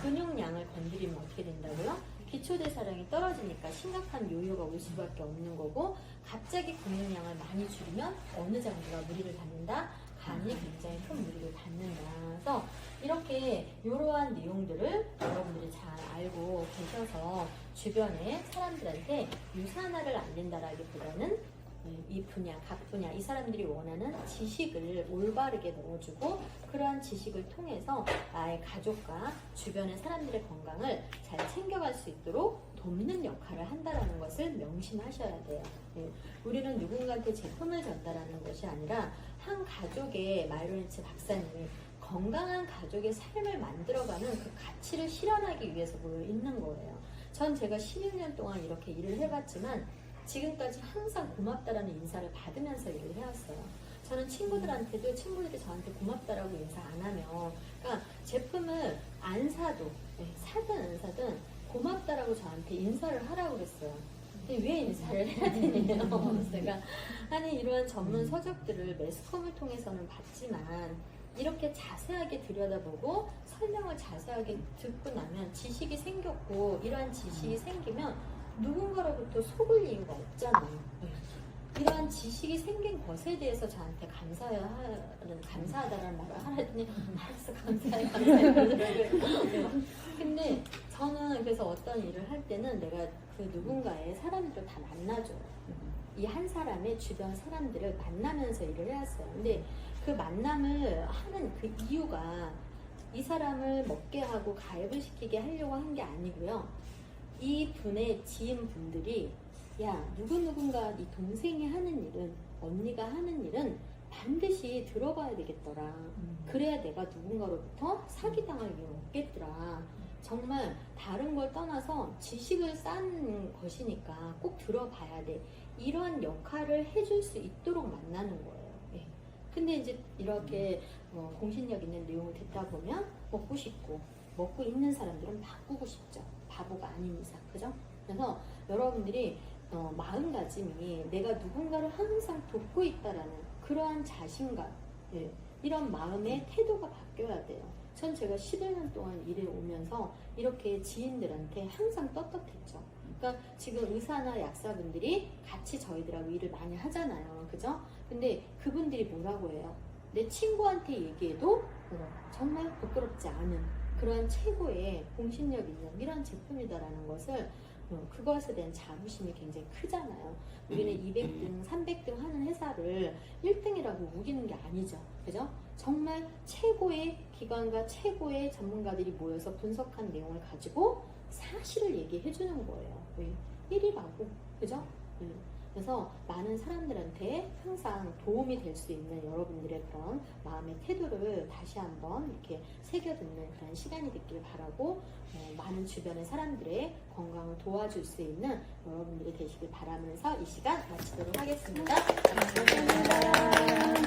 근육량을 건드리면 어떻게 된다고요? 기초대사량이 떨어지니까 심각한 요요가 올 수밖에 없는 거고, 갑자기 근육량을 많이 줄이면 어느 장부가 무리를 받는다? 간이 굉장히 큰 무리를 받는다. 그래서 이렇게 이러한 내용들을 여러분들이 잘 알고 계셔서 주변에 사람들한테 유산화를 알린다라기보다는 이 분야, 각 분야, 이 사람들이 원하는 지식을 올바르게 넣어주고, 그러한 지식을 통해서 나의 가족과 주변의 사람들의 건강을 잘 챙겨갈 수 있도록 돕는 역할을 한다는 것을 명심하셔야 돼요. 우리는 누군가한테 제품을 전달하는 것이 아니라 한 가족의, 마이로니츠 박사님이 건강한 가족의 삶을 만들어가는 그 가치를 실현하기 위해서 모여 있는 거예요. 전 제가 16년 동안 이렇게 일을 해봤지만 지금까지 항상 고맙다라는 인사를 받으면서 일을 해왔어요. 저는 친구들한테도 친구들이 저한테 고맙다라고 인사 안 하면, 그러니까 제품을 안 사도, 사든 안 사든 고맙다라고 저한테 인사를 하라고 그랬어요. 근데 왜 인사를 해야 되냐요. 제가 아니 이러한 전문 서적들을 매스컴을 통해서는 봤지만 이렇게 자세하게 들여다보고 설명을 자세하게 듣고 나면 지식이 생겼고, 이러한 지식이 생기면 누군가로부터 속을 이유가 없잖아요. 이러한 지식이 생긴 것에 대해서 저한테 감사하다는 말을 하더니 알았어, 감사해 그러더라고요. 근데 저는 그래서 어떤 일을 할 때는 내가 그 누군가의 사람들을 다 만나줘요. 이 한 사람의 주변 사람들을 만나면서 일을 해왔어요. 근데 그 만남을 하는 그 이유가 이 사람을 먹게 하고 가입을 시키게 하려고 한 게 아니고요. 이 분의 지인분들이 야, 누군가 네 동생이 하는 일은, 언니가 하는 일은 반드시 들어봐야 되겠더라. 그래야 내가 누군가로부터 사기당할 일이 없겠더라. 정말 다른 걸 떠나서 지식을 쌓는 것이니까 꼭 들어봐야 돼. 이런 역할을 해줄 수 있도록 만나는 거예요. 근데 이제 이렇게 공신력 있는 내용을 듣다 보면 먹고 싶고, 먹고 있는 사람들은 바꾸고 싶죠. 바보가 아닌 이상, 그죠? 그래서 여러분들이 마음가짐이 내가 누군가를 항상 돕고 있다라는 그러한 자신감, 이런 마음의 태도가 바뀌어야 돼요. 전 제가 11년 동안 일해 오면서 이렇게 지인들한테 항상 떳떳했죠. 그러니까 지금 의사나 약사분들이 같이 저희들하고 일을 많이 하잖아요. 그죠? 근데 그분들이 뭐라고 해요? 내 친구한테 얘기해도 정말 부끄럽지 않은 그런 최고의 공신력 있는 이런 제품이다라는 것을, 그것에 대한 자부심이 굉장히 크잖아요. 우리는 200등, 300등 하는 회사를 1등이라고 우기는 게 아니죠. 그죠? 정말 최고의 기관과 최고의 전문가들이 모여서 분석한 내용을 가지고 사실을 얘기해 주는 거예요. 1위라고. 그죠? 그래서 많은 사람들한테 항상 도움이 될 수 있는 여러분들의 그런 마음의 태도를 다시 한번 이렇게 새겨듣는 그런 시간이 됐길 바라고, 많은 주변의 사람들의 건강을 도와줄 수 있는 여러분들이 되시길 바라면서 이 시간 마치도록 하겠습니다. 감사합니다.